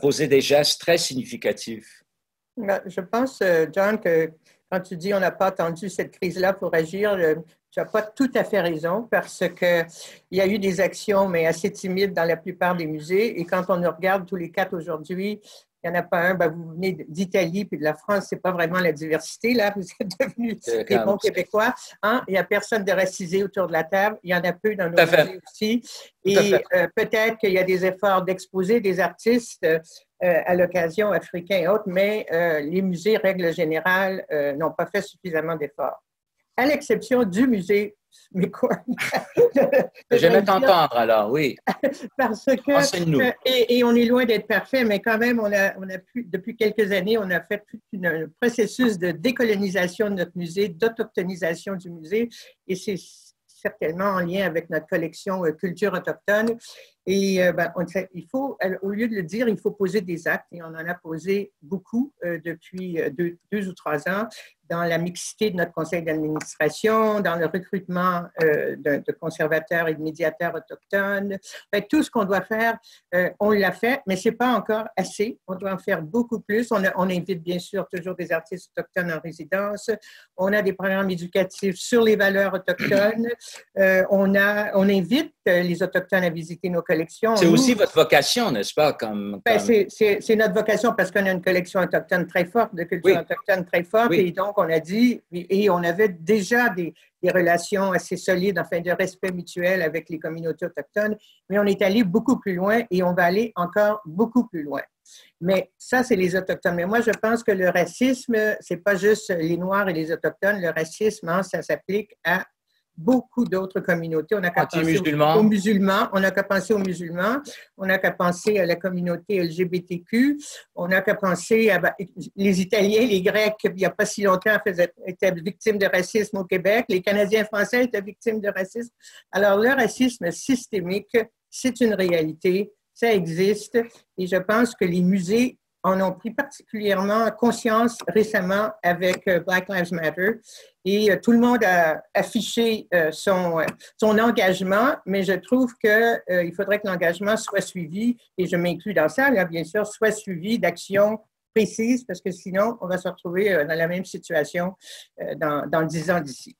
posé des gestes très significatifs. Je pense, John, que quand tu dis on n'a pas attendu cette crise-là pour agir, tu n'as pas tout à fait raison parce qu'il y a eu des actions, mais assez timides dans la plupart des musées. Et quand on nous regarde tous les 4 aujourd'hui, il n'y en a pas un. Vous venez d'Italie puis de la France, ce n'est pas vraiment la diversité. Là, vous êtes devenus des bons Québécois. Hein? Il n'y a personne de racisé autour de la table. Il y en a peu dans nos musées aussi. Et peut-être qu'il y a des efforts d'exposer des artistes à l'occasion, africains et autres, mais les musées, règle générale, n'ont pas fait suffisamment d'efforts. À l'exception du musée McCourt. J'aime t'entendre alors, oui. Parce que, et on est loin d'être parfait, mais quand même, depuis quelques années, on a fait tout un processus de décolonisation de notre musée, d'autochtonisation du musée, et c'est certainement en lien avec notre collection culture autochtone. Et il faut, au lieu de le dire, il faut poser des actes, et on en a posé beaucoup depuis 2 ou 3 ans, dans la mixité de notre conseil d'administration, dans le recrutement de conservateurs et de médiateurs autochtones. Tout ce qu'on doit faire, on l'a fait, mais ce n'est pas encore assez. On doit en faire beaucoup plus. On invite bien sûr toujours des artistes autochtones en résidence. On a des programmes éducatifs sur les valeurs autochtones. On invite les Autochtones à visiter nos collections. C'est aussi votre vocation, n'est-ce pas? C'est notre vocation parce qu'on a une collection autochtone très forte, de culture autochtone très forte. Oui. Et donc, on a dit, et on avait déjà des relations assez solides, enfin, de respect mutuel avec les communautés autochtones, mais on est allé beaucoup plus loin et on va aller encore beaucoup plus loin. Mais ça, c'est les Autochtones. Mais moi, je pense que le racisme, c'est pas juste les Noirs et les Autochtones. Le racisme, hein, ça s'applique à beaucoup d'autres communautés. On n'a qu'à penser aux musulmans. On n'a qu'à penser aux musulmans. On n'a qu'à penser à la communauté LGBTQ. On n'a qu'à penser à les Italiens, les Grecs, il n'y a pas si longtemps, étaient victimes de racisme au Québec. Les Canadiens français étaient victimes de racisme. Alors, le racisme systémique, c'est une réalité. Ça existe. Et je pense que les musées en ont pris particulièrement conscience récemment avec Black Lives Matter. Et tout le monde a affiché son engagement, mais je trouve qu'il faudrait que l'engagement soit suivi, et je m'inclus dans ça, là, bien sûr, soit suivi d'actions précises, parce que sinon, on va se retrouver dans la même situation dans 10 ans d'ici.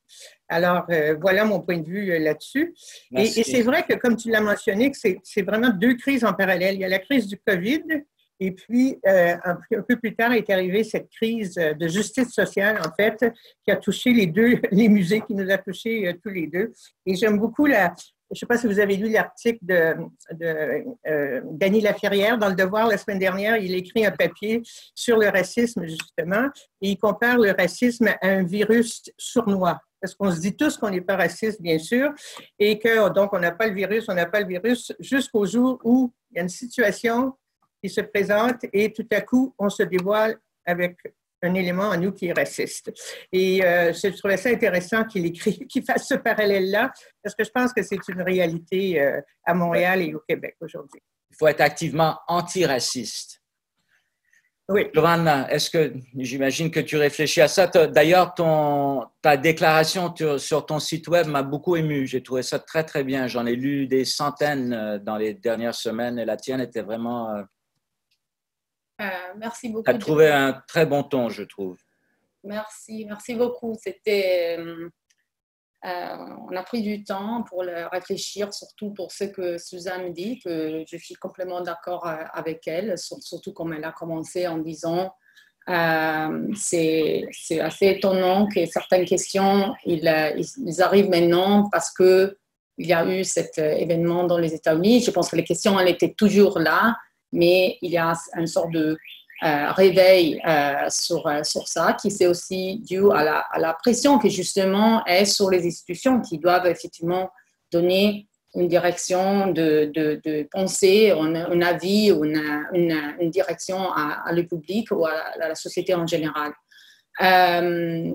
Alors, voilà mon point de vue là-dessus. Et c'est vrai que, comme tu l'as mentionné, que c'est vraiment 2 crises en parallèle. Il y a la crise du COVID, et puis, un peu plus tard est arrivée cette crise de justice sociale, en fait, qui a touché les musées, qui nous a touchés tous les 2. Et j'aime beaucoup je ne sais pas si vous avez lu l'article de Danny Laferrière dans Le Devoir la semaine dernière. Il écrit un papier sur le racisme, justement, et il compare le racisme à un virus sournois. Parce qu'on se dit tous qu'on n'est pas raciste, bien sûr, et que donc on n'a pas le virus, jusqu'au jour où il y a une situation qui se présente et tout à coup, on se dévoile avec un élément en nous qui est raciste. Et je trouvais ça intéressant qu'il fasse ce parallèle-là, parce que je pense que c'est une réalité à Montréal et au Québec aujourd'hui. Il faut être activement antiraciste. Oui. Giovanna, j'imagine que tu réfléchis à ça. D'ailleurs, ta déclaration sur ton site web m'a beaucoup ému. J'ai trouvé ça très, très bien. J'en ai lu des centaines dans les dernières semaines et la tienne était vraiment... merci beaucoup. Tu as trouvé un très bon ton, je trouve. Merci beaucoup. C'était on a pris du temps pour le réfléchir, surtout pour ce que Suzanne dit, que je suis complètement d'accord avec elle, surtout comme elle a commencé en disant c'est assez étonnant que certaines questions, ils arrivent maintenant parce qu'il y a eu cet événement dans les États-Unis. Je pense que les questions, elles étaient toujours là, mais il y a une sorte de réveil sur ça, qui c'est aussi dû à la pression qui justement est sur les institutions qui doivent effectivement donner une direction de pensée, un avis, une direction à le public ou à la société en général.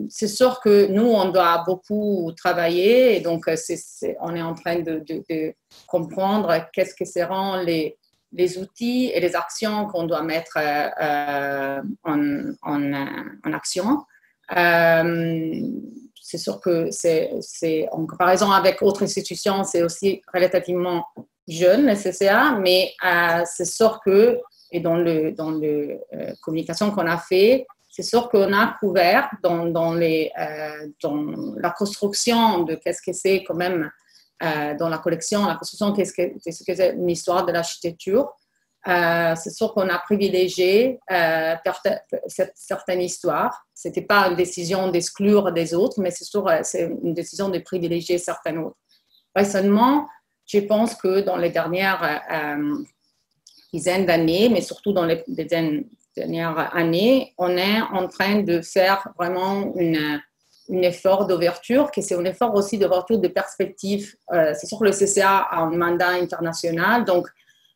C'est sûr que nous, on doit beaucoup travailler et donc on est en train de comprendre qu'est-ce que seront les outils et les actions qu'on doit mettre en action. C'est sûr que en comparaison avec d'autres institutions, c'est aussi relativement jeune, le CCA, mais c'est sûr que, et dans le communication qu'on a fait, c'est sûr qu'on a couvert dans la construction de qu'est-ce que c'est quand même dans la collection, la construction, qu'est-ce que c'est une histoire de l'architecture. C'est sûr qu'on a privilégié certaines histoires. Ce n'était pas une décision d'exclure des autres, mais c'est sûr c'est une décision de privilégier certaines autres. Récemment, je pense que dans les dernières dizaines d'années, mais surtout dans les dernières années, on est en train de faire vraiment un effort d'ouverture, qui c'est un effort aussi d'ouverture de perspective. C'est sûr que le CCA a un mandat international, donc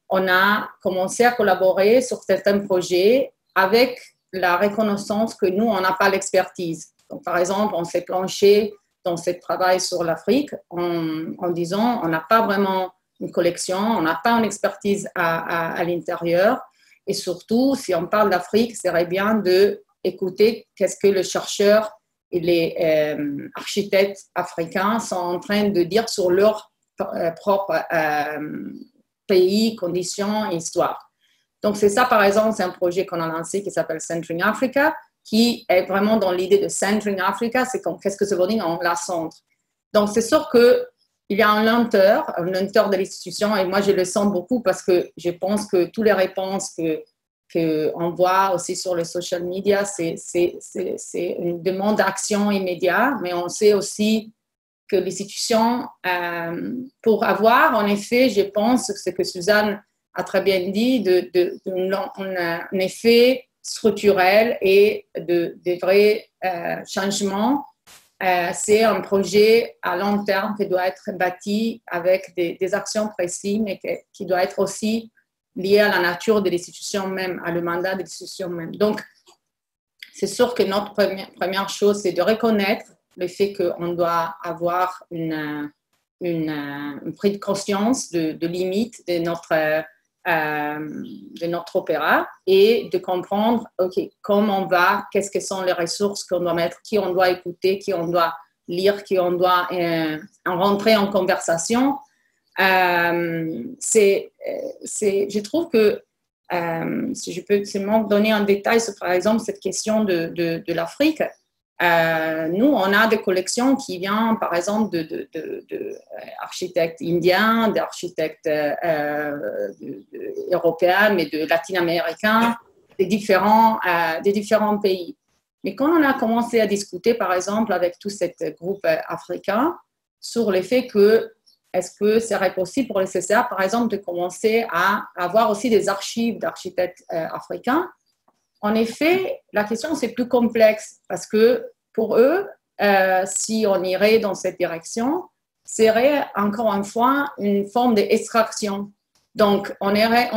on a commencé à collaborer sur certains projets avec la reconnaissance que nous, on n'a pas l'expertise. Donc, par exemple, on s'est planché dans ce travail sur l'Afrique en disant on n'a pas vraiment une collection, on n'a pas une expertise à l'intérieur. Et surtout, si on parle d'Afrique, c'est serait bien d'écouter qu'est-ce que le chercheur et les architectes africains sont en train de dire sur leur propre pays, conditions et histoire. Donc, c'est ça, par exemple, c'est un projet qu'on a lancé qui s'appelle Centering Africa, qui est vraiment dans l'idée de Centering Africa, c'est qu'est-ce que ça veut dire, on la centre. Donc, c'est sûr qu'il y a une lenteur de l'institution, et moi, je le sens beaucoup parce que je pense que toutes les réponses qu'on voit aussi sur les social media, c'est une demande d'action immédiate, mais on sait aussi que l'institution, pour avoir, en effet, je pense, ce que Suzanne a très bien dit, un effet structurel et de vrais changements, c'est un projet à long terme qui doit être bâti avec des actions précises, mais qui doit être aussi lié à la nature de l'institution même, à le mandat de l'institution même. Donc, c'est sûr que notre première chose, c'est de reconnaître le fait qu'on doit avoir une prise de conscience de limites de notre opéra et de comprendre, OK, comment on va, qu'est-ce que sont les ressources qu'on doit mettre, qui on doit écouter, qui on doit lire, qui on doit rentrer en conversation. Je trouve que si je peux seulement donner un détail sur, par exemple, cette question de l'Afrique, nous, on a des collections qui viennent, par exemple, d'architectes indiens, d'architectes européens, mais de latino-américains, des différents pays. Mais quand on a commencé à discuter, par exemple, avec tout ce groupe africain, sur le fait que est-ce que ce serait possible pour les CCA, par exemple, de commencer à avoir aussi des archives d'architectes africains. En effet, la question, c'est plus complexe parce que pour eux, si on irait dans cette direction, serait encore une fois une forme d'extraction. Donc, on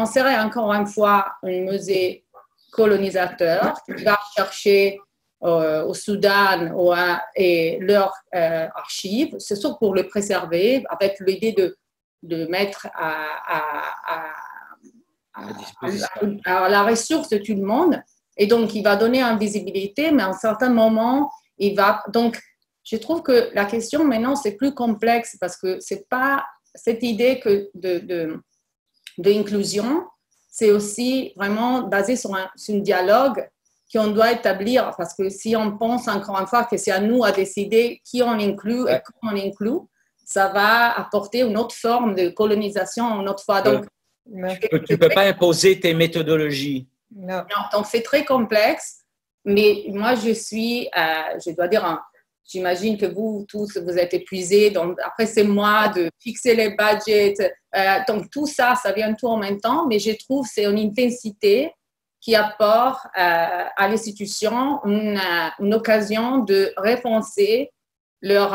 serait encore une fois un musée colonisateur qui va chercher au Soudan et leurs archives, c'est sûr pour le préserver, avec l'idée de mettre à la ressource de tout le monde. Et donc, il va donner une visibilité, mais à un certain moment, il va... Donc, je trouve que la question maintenant, c'est plus complexe parce que ce n'est pas cette idée d'inclusion, c'est aussi vraiment basé sur un dialogue qu'on doit établir, parce que si on pense encore une fois que c'est à nous à décider qui on inclut et comment on inclut, ça va apporter une autre forme de colonisation une autre fois. Donc, tu ne peux pas imposer tes méthodologies. Non, donc c'est très complexe, mais moi je dois dire, j'imagine que vous tous, vous êtes épuisés, donc après c'est moi de fixer les budgets, donc tout ça, ça vient tout en même temps, mais je trouve que c'est une intensité qui apporte à l'institution une occasion de repenser leur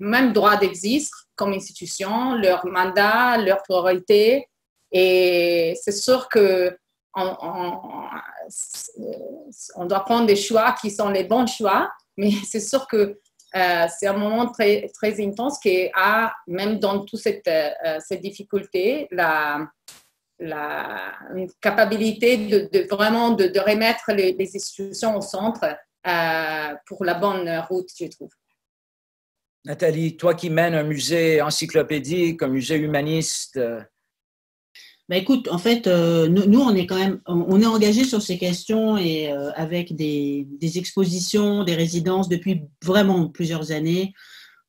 même droit d'exister comme institution, leur mandat, leurs priorités. Et c'est sûr qu'on doit prendre des choix qui sont les bons choix, mais c'est sûr que c'est un moment très, très intense qui a, même dans toutes ces difficultés, une capacité de vraiment de remettre les institutions au centre pour la bonne route, je trouve. Nathalie, toi qui mènes un musée encyclopédique, un musée humaniste. Ben écoute, en fait, nous, on est quand même, on est engagé sur ces questions et avec des expositions, des résidences depuis vraiment plusieurs années.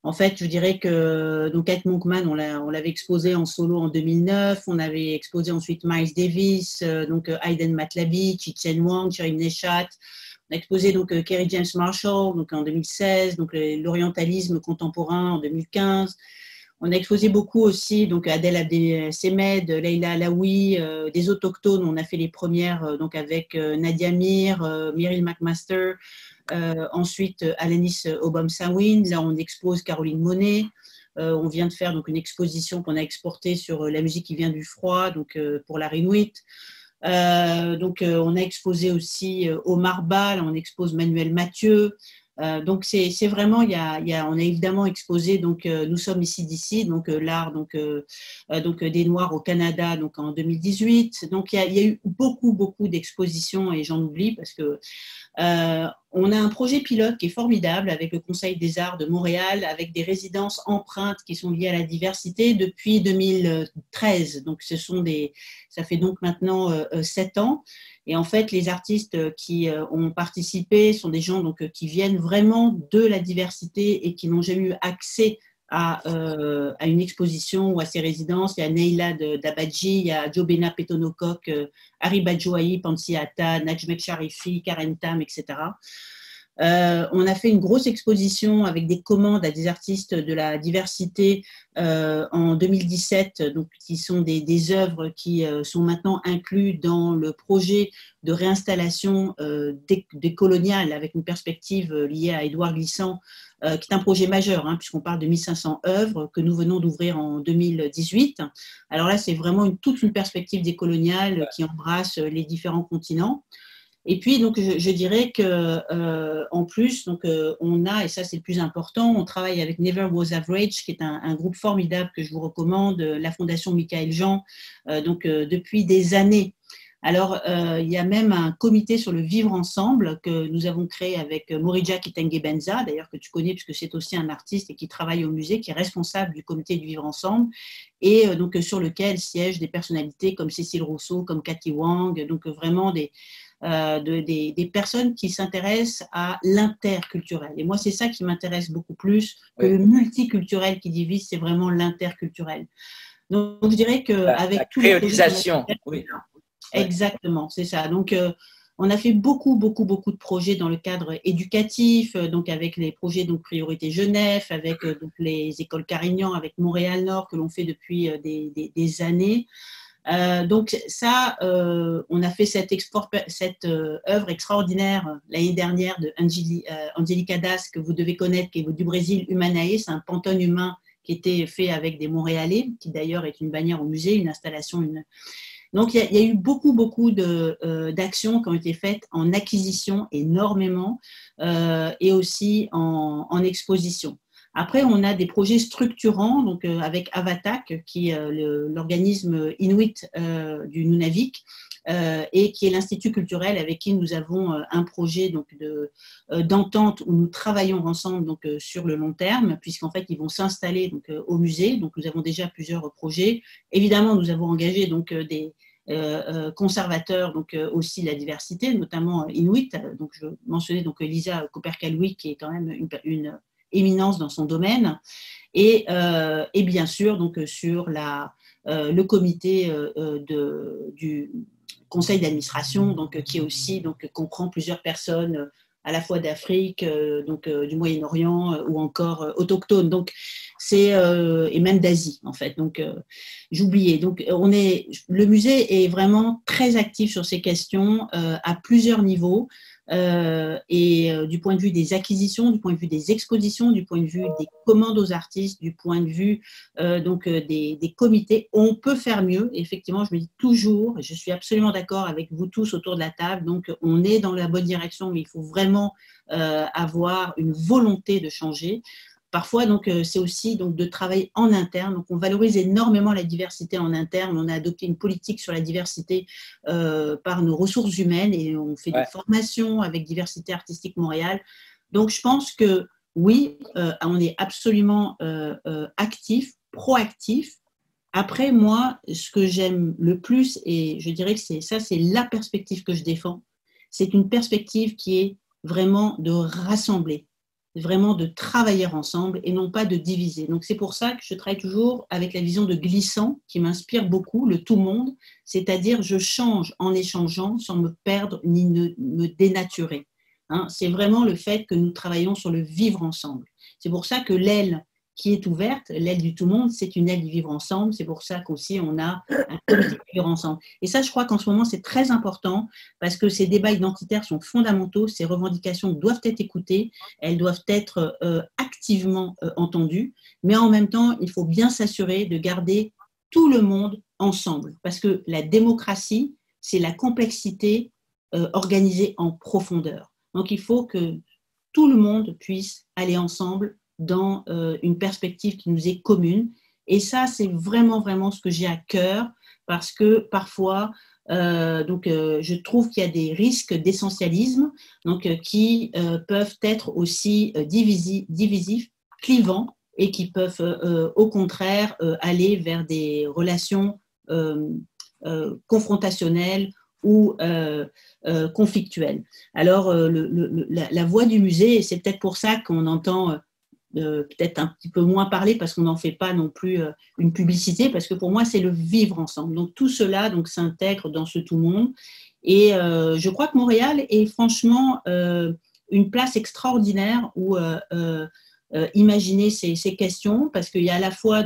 En fait, je dirais que donc Kate Monkman, on l'avait exposé en solo en 2009. On avait exposé ensuite Miles Davis, donc Aiden Matlabi, Chi-Chen Wang, Shirin Neshat. On a exposé donc Kerry James Marshall donc en 2016, donc l'orientalisme contemporain en 2015. On a exposé beaucoup aussi donc Adel Abdelsemed, Leila Alaoui, des autochtones. On a fait les premières donc avec Nadia Mir, Meryl McMaster. Ensuite, Alanis Obamsawin. Là, on expose Caroline Monet. On vient de faire donc une exposition qu'on a exportée sur la musique qui vient du froid, donc pour la Inuit. Donc, on a exposé aussi Omar Ba. Là, on expose Manuel Mathieu. Donc c'est vraiment on a évidemment exposé donc nous sommes ici d'ici donc l'art donc des Noirs au Canada donc en 2018. Donc il y a eu beaucoup d'expositions et j'en oublie parce que on a un projet pilote qui est formidable avec le Conseil des Arts de Montréal, avec des résidences empreintes qui sont liées à la diversité depuis 2013. Donc, ça fait donc maintenant 7 ans. Et en fait, les artistes qui ont participé sont des gens donc, qui viennent vraiment de la diversité et qui n'ont jamais eu accès à une exposition ou à ses résidences. Il y a Neila Dabadji, il y a Jobena Petonokok, Ari Badjouaï, Pansi Atta, Najmek Sharifi, Karen Tam, etc. On a fait une grosse exposition avec des commandes à des artistes de la diversité en 2017, donc, qui sont des œuvres qui sont maintenant incluses dans le projet de réinstallation décoloniale avec une perspective liée à Édouard Glissant, qui est un projet majeur, hein, puisqu'on parle de 1500 œuvres que nous venons d'ouvrir en 2018. Alors là, c'est vraiment toute une perspective décoloniale qui embrasse les différents continents. Et puis, donc, je dirais qu'en plus, donc, on a, et ça c'est le plus important, on travaille avec Never Was Average, qui est un groupe formidable que je vous recommande, la Fondation Michael Jean, depuis des années. Alors, il y a même un comité sur le vivre ensemble que nous avons créé avec Morija Kitenge-Benza, d'ailleurs que tu connais puisque c'est aussi un artiste et qui travaille au musée, qui est responsable du comité du vivre ensemble, et donc sur lequel siègent des personnalités comme Cécile Rousseau, comme Cathy Wang, donc vraiment des personnes qui s'intéressent à l'interculturel. Et moi, c'est ça qui m'intéresse beaucoup plus que le multiculturel qui divise, c'est vraiment l'interculturel. Donc, je dirais qu'avec tous les créolisation, oui. Exactement, c'est ça. Donc, on a fait beaucoup de projets dans le cadre éducatif, donc avec les projets donc Priorité Genève, avec donc les écoles Carignan, avec Montréal-Nord que l'on fait depuis des années. Donc ça, on a fait cette œuvre extraordinaire l'année dernière de Angelica Das, que vous devez connaître, qui est du Brésil, Humanae. C'est un pantone humain qui était fait avec des Montréalais, qui d'ailleurs est une bannière au musée, une installation. Donc il y a eu beaucoup d'actions qui ont été faites en acquisition, énormément, et aussi en exposition. Après, on a des projets structurants, donc avec Avatak, qui est l'organisme inuit du Nunavik, et qui est l'Institut culturel avec qui nous avons un projet donc, d'entente où nous travaillons ensemble donc, sur le long terme, puisqu'en fait, ils vont s'installer donc, au musée. Donc, nous avons déjà plusieurs projets. Évidemment, nous avons engagé donc, conservateur donc aussi la diversité, notamment Inuit. Donc je mentionnais donc Lisa Cooper-Calwick qui est quand même une éminence dans son domaine, et bien sûr donc sur le comité du conseil d'administration, donc qui est aussi donc comprend plusieurs personnes à la fois d'Afrique, du Moyen-Orient ou encore autochtones. Donc c'est et même d'Asie en fait. Donc j'oubliais. Donc le musée est vraiment très actif sur ces questions à plusieurs niveaux. Du point de vue des acquisitions, du point de vue des expositions, du point de vue des commandes aux artistes, du point de vue des comités, on peut faire mieux. Effectivement, je me dis toujours, et je suis absolument d'accord avec vous tous autour de la table, donc on est dans la bonne direction, mais il faut vraiment avoir une volonté de changer. Parfois, donc, c'est aussi donc, de travailler en interne. Donc, on valorise énormément la diversité en interne. On a adopté une politique sur la diversité par nos ressources humaines et on fait des formations avec Diversité Artistique Montréal. Donc, je pense que oui, on est absolument actif, proactif. Après, moi, ce que j'aime le plus, et je dirais que c'est la perspective que je défends, c'est une perspective qui est vraiment de rassembler, vraiment de travailler ensemble et non pas de diviser. Donc, c'est pour ça que je travaille toujours avec la vision de glissant qui m'inspire beaucoup, le tout monde, c'est-à-dire je change en échangeant sans me perdre ni me dénaturer. Hein, c'est vraiment le fait que nous travaillons sur le vivre ensemble. C'est pour ça que l'aile qui est ouverte, l'aile du tout monde, c'est une aile du vivre ensemble. C'est pour ça qu'aussi on a un comité de vivre ensemble. Et ça, je crois qu'en ce moment, c'est très important parce que ces débats identitaires sont fondamentaux. Ces revendications doivent être écoutées, elles doivent être activement entendues. Mais en même temps, il faut bien s'assurer de garder tout le monde ensemble parce que la démocratie, c'est la complexité organisée en profondeur. Donc, il faut que tout le monde puisse aller ensemble dans une perspective qui nous est commune. Et ça, c'est vraiment, vraiment ce que j'ai à cœur parce que parfois, je trouve qu'il y a des risques d'essentialisme qui peuvent être aussi divisifs, clivants et qui peuvent au contraire aller vers des relations confrontationnelles ou conflictuelles. Alors, la voix du musée, et c'est peut-être pour ça qu'on entend peut-être un petit peu moins parler parce qu'on n'en fait pas non plus une publicité, parce que pour moi, c'est le vivre ensemble. Donc, tout cela s'intègre dans ce tout monde. Et je crois que Montréal est franchement une place extraordinaire où imaginer ces questions, parce qu'il y a à la fois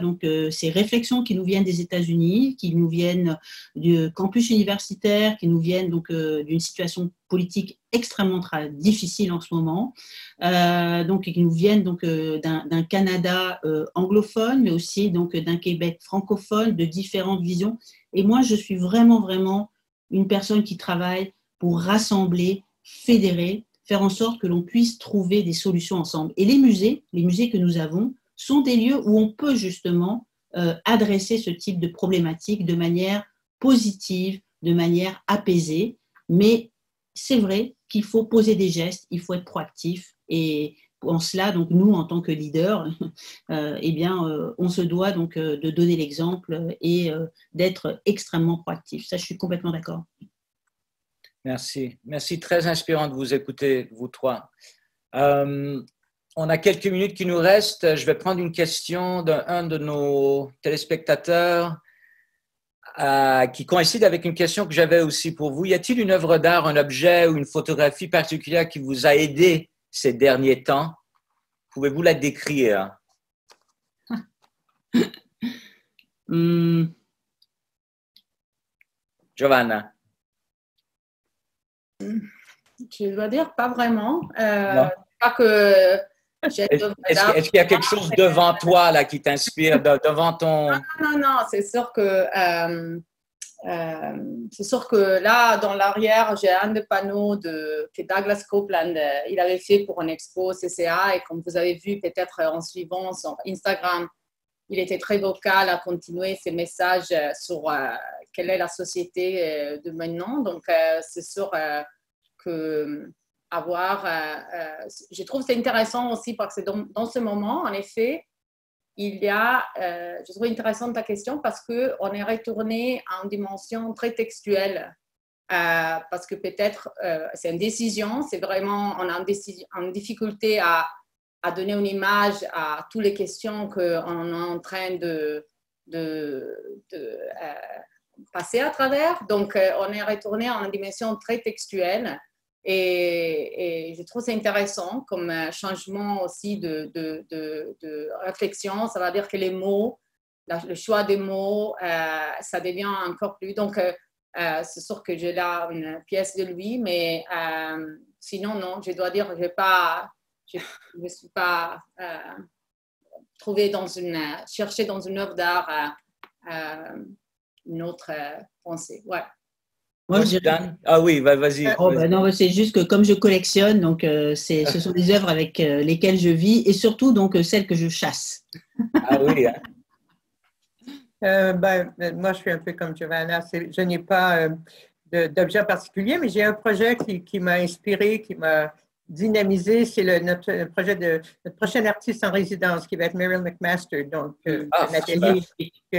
ces réflexions qui nous viennent des États-Unis, qui nous viennent du campus universitaire, qui nous viennent d'une situation politique extrêmement difficile en ce moment, qui nous viennent d'un Canada anglophone, mais aussi d'un Québec francophone, de différentes visions. Et moi, je suis vraiment, vraiment une personne qui travaille pour rassembler, fédérer, faire en sorte que l'on puisse trouver des solutions ensemble. Et les musées que nous avons, sont des lieux où on peut justement adresser ce type de problématiques de manière positive, de manière apaisée. Mais c'est vrai qu'il faut poser des gestes, il faut être proactif. Et en cela, nous, en tant que leaders, on se doit de donner l'exemple et d'être extrêmement proactif. Ça, je suis complètement d'accord. Merci. Merci, très inspirant de vous écouter, vous trois. On a quelques minutes qui nous restent. Je vais prendre une question d'un de nos téléspectateurs qui coïncide avec une question que j'avais aussi pour vous. Y a-t-il une œuvre d'art, un objet ou une photographie particulière qui vous a aidé ces derniers temps? Pouvez-vous la décrire? Giovanna. Je dois dire pas vraiment. Pas que est-ce qu'il y a quelque chose devant toi là qui t'inspire, devant ton... Non, c'est sûr que là, dans l'arrière, j'ai un des panneaux que Douglas Copeland il avait fait pour une expo CCA, et comme vous avez vu peut-être en suivant son Instagram, il était très vocal à continuer ses messages sur quelle est la société de maintenant. Donc, c'est sûr que je trouve que c'est intéressant aussi parce que dans ce moment, en effet, je trouve intéressante ta question parce qu'on est retourné à une dimension très textuelle. Parce que peut-être c'est une décision, c'est vraiment, on a une difficulté à donner une image à toutes les questions qu'on est en train de passer à travers. Donc, on est retourné à une dimension très textuelle et je trouve c'est intéressant comme changement aussi de réflexion. Ça veut dire que les mots, le choix des mots, ça devient encore plus. Donc, c'est sûr que j'ai là une pièce de lui, mais sinon, non, je dois dire que je ne suis pas cherché dans une œuvre d'art une autre pensée. Ouais. Moi, je dirais... Ah oui, vas-y. Oh, bah non, c'est juste que comme je collectionne, donc ce sont des œuvres avec lesquelles je vis et surtout donc celles que je chasse. Ah oui, hein? Moi, je suis un peu comme Giovanna. Je n'ai pas d'objet particulier, mais j'ai un projet qui m'a inspiré, qui m'a dynamisé. C'est notre projet de notre prochaine artiste en résidence qui va être Meryl McMaster, donc que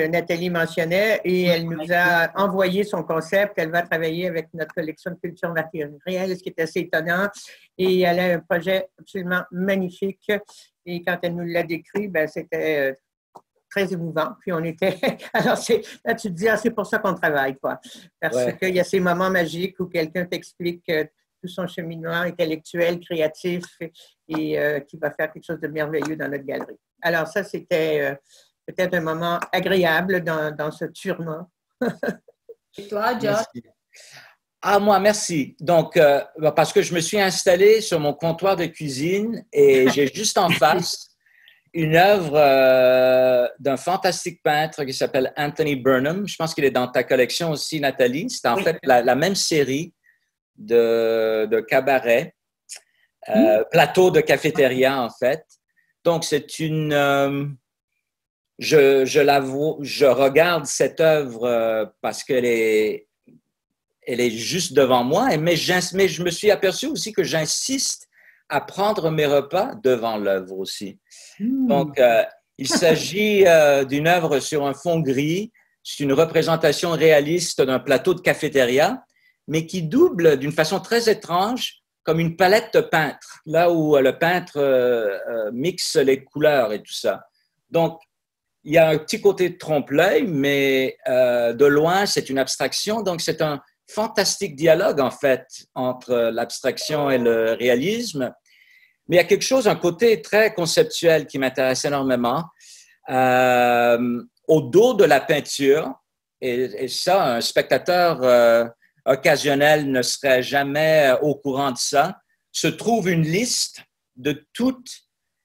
Nathalie mentionnait, et elle nous a envoyé son concept. Elle va travailler avec notre collection de culture matérielle, ce qui est assez étonnant. Et elle a un projet absolument magnifique. Et quand elle nous l'a décrit, c'était très émouvant. Puis on était... Alors, là, tu te dis, c'est pour ça qu'on travaille, quoi. Parce qu'il y a ces moments magiques où quelqu'un t'explique tout son cheminement intellectuel, créatif, et qui va faire quelque chose de merveilleux dans notre galerie. Alors, ça, c'était peut-être un moment agréable dans ce tournant. Et toi, Josh? Ah, moi, merci. Donc, parce que je me suis installé sur mon comptoir de cuisine et j'ai juste en face une œuvre d'un fantastique peintre qui s'appelle Anthony Burnham. Je pense qu'il est dans ta collection aussi, Nathalie. C'est en fait la même série de cabaret, plateau de cafétéria, en fait. Donc, c'est une... je regarde cette œuvre parce qu'elle est juste devant moi, mais je me suis aperçu aussi que j'insiste à prendre mes repas devant l'œuvre aussi. Donc, il s'agit d'une œuvre sur un fond gris. C'est une représentation réaliste d'un plateau de cafétéria, mais qui double d'une façon très étrange comme une palette de peintre, là où le peintre mixe les couleurs et tout ça. Donc, il y a un petit côté de trompe-l'œil, mais de loin, c'est une abstraction. Donc, c'est un fantastique dialogue, en fait, entre l'abstraction et le réalisme. Mais il y a quelque chose, un côté très conceptuel qui m'intéresse énormément. Au dos de la peinture, et ça, un spectateur occasionnel ne serait jamais au courant de ça, se trouve une liste de toutes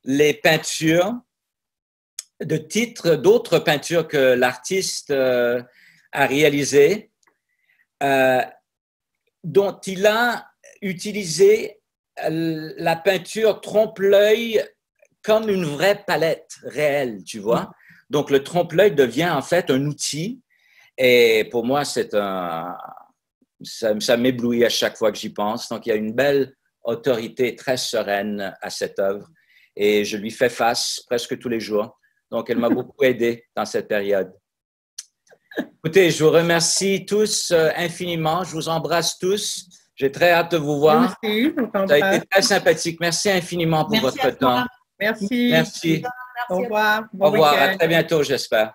les peintures, de titres d'autres peintures que l'artiste a réalisées, dont il a utilisé la peinture trompe-l'œil comme une vraie palette réelle, tu vois. Donc, le trompe-l'œil devient en fait un outil et pour moi, ça m'éblouit à chaque fois que j'y pense. Donc, il y a une belle autorité très sereine à cette œuvre et je lui fais face presque tous les jours. Donc, elle m'a beaucoup aidé dans cette période. Écoutez, je vous remercie tous infiniment. Je vous embrasse tous. J'ai très hâte de vous voir. Merci. Ça a été très sympathique. Merci infiniment pour votre temps. Merci. Merci. Au revoir. Au revoir. À très bientôt, j'espère.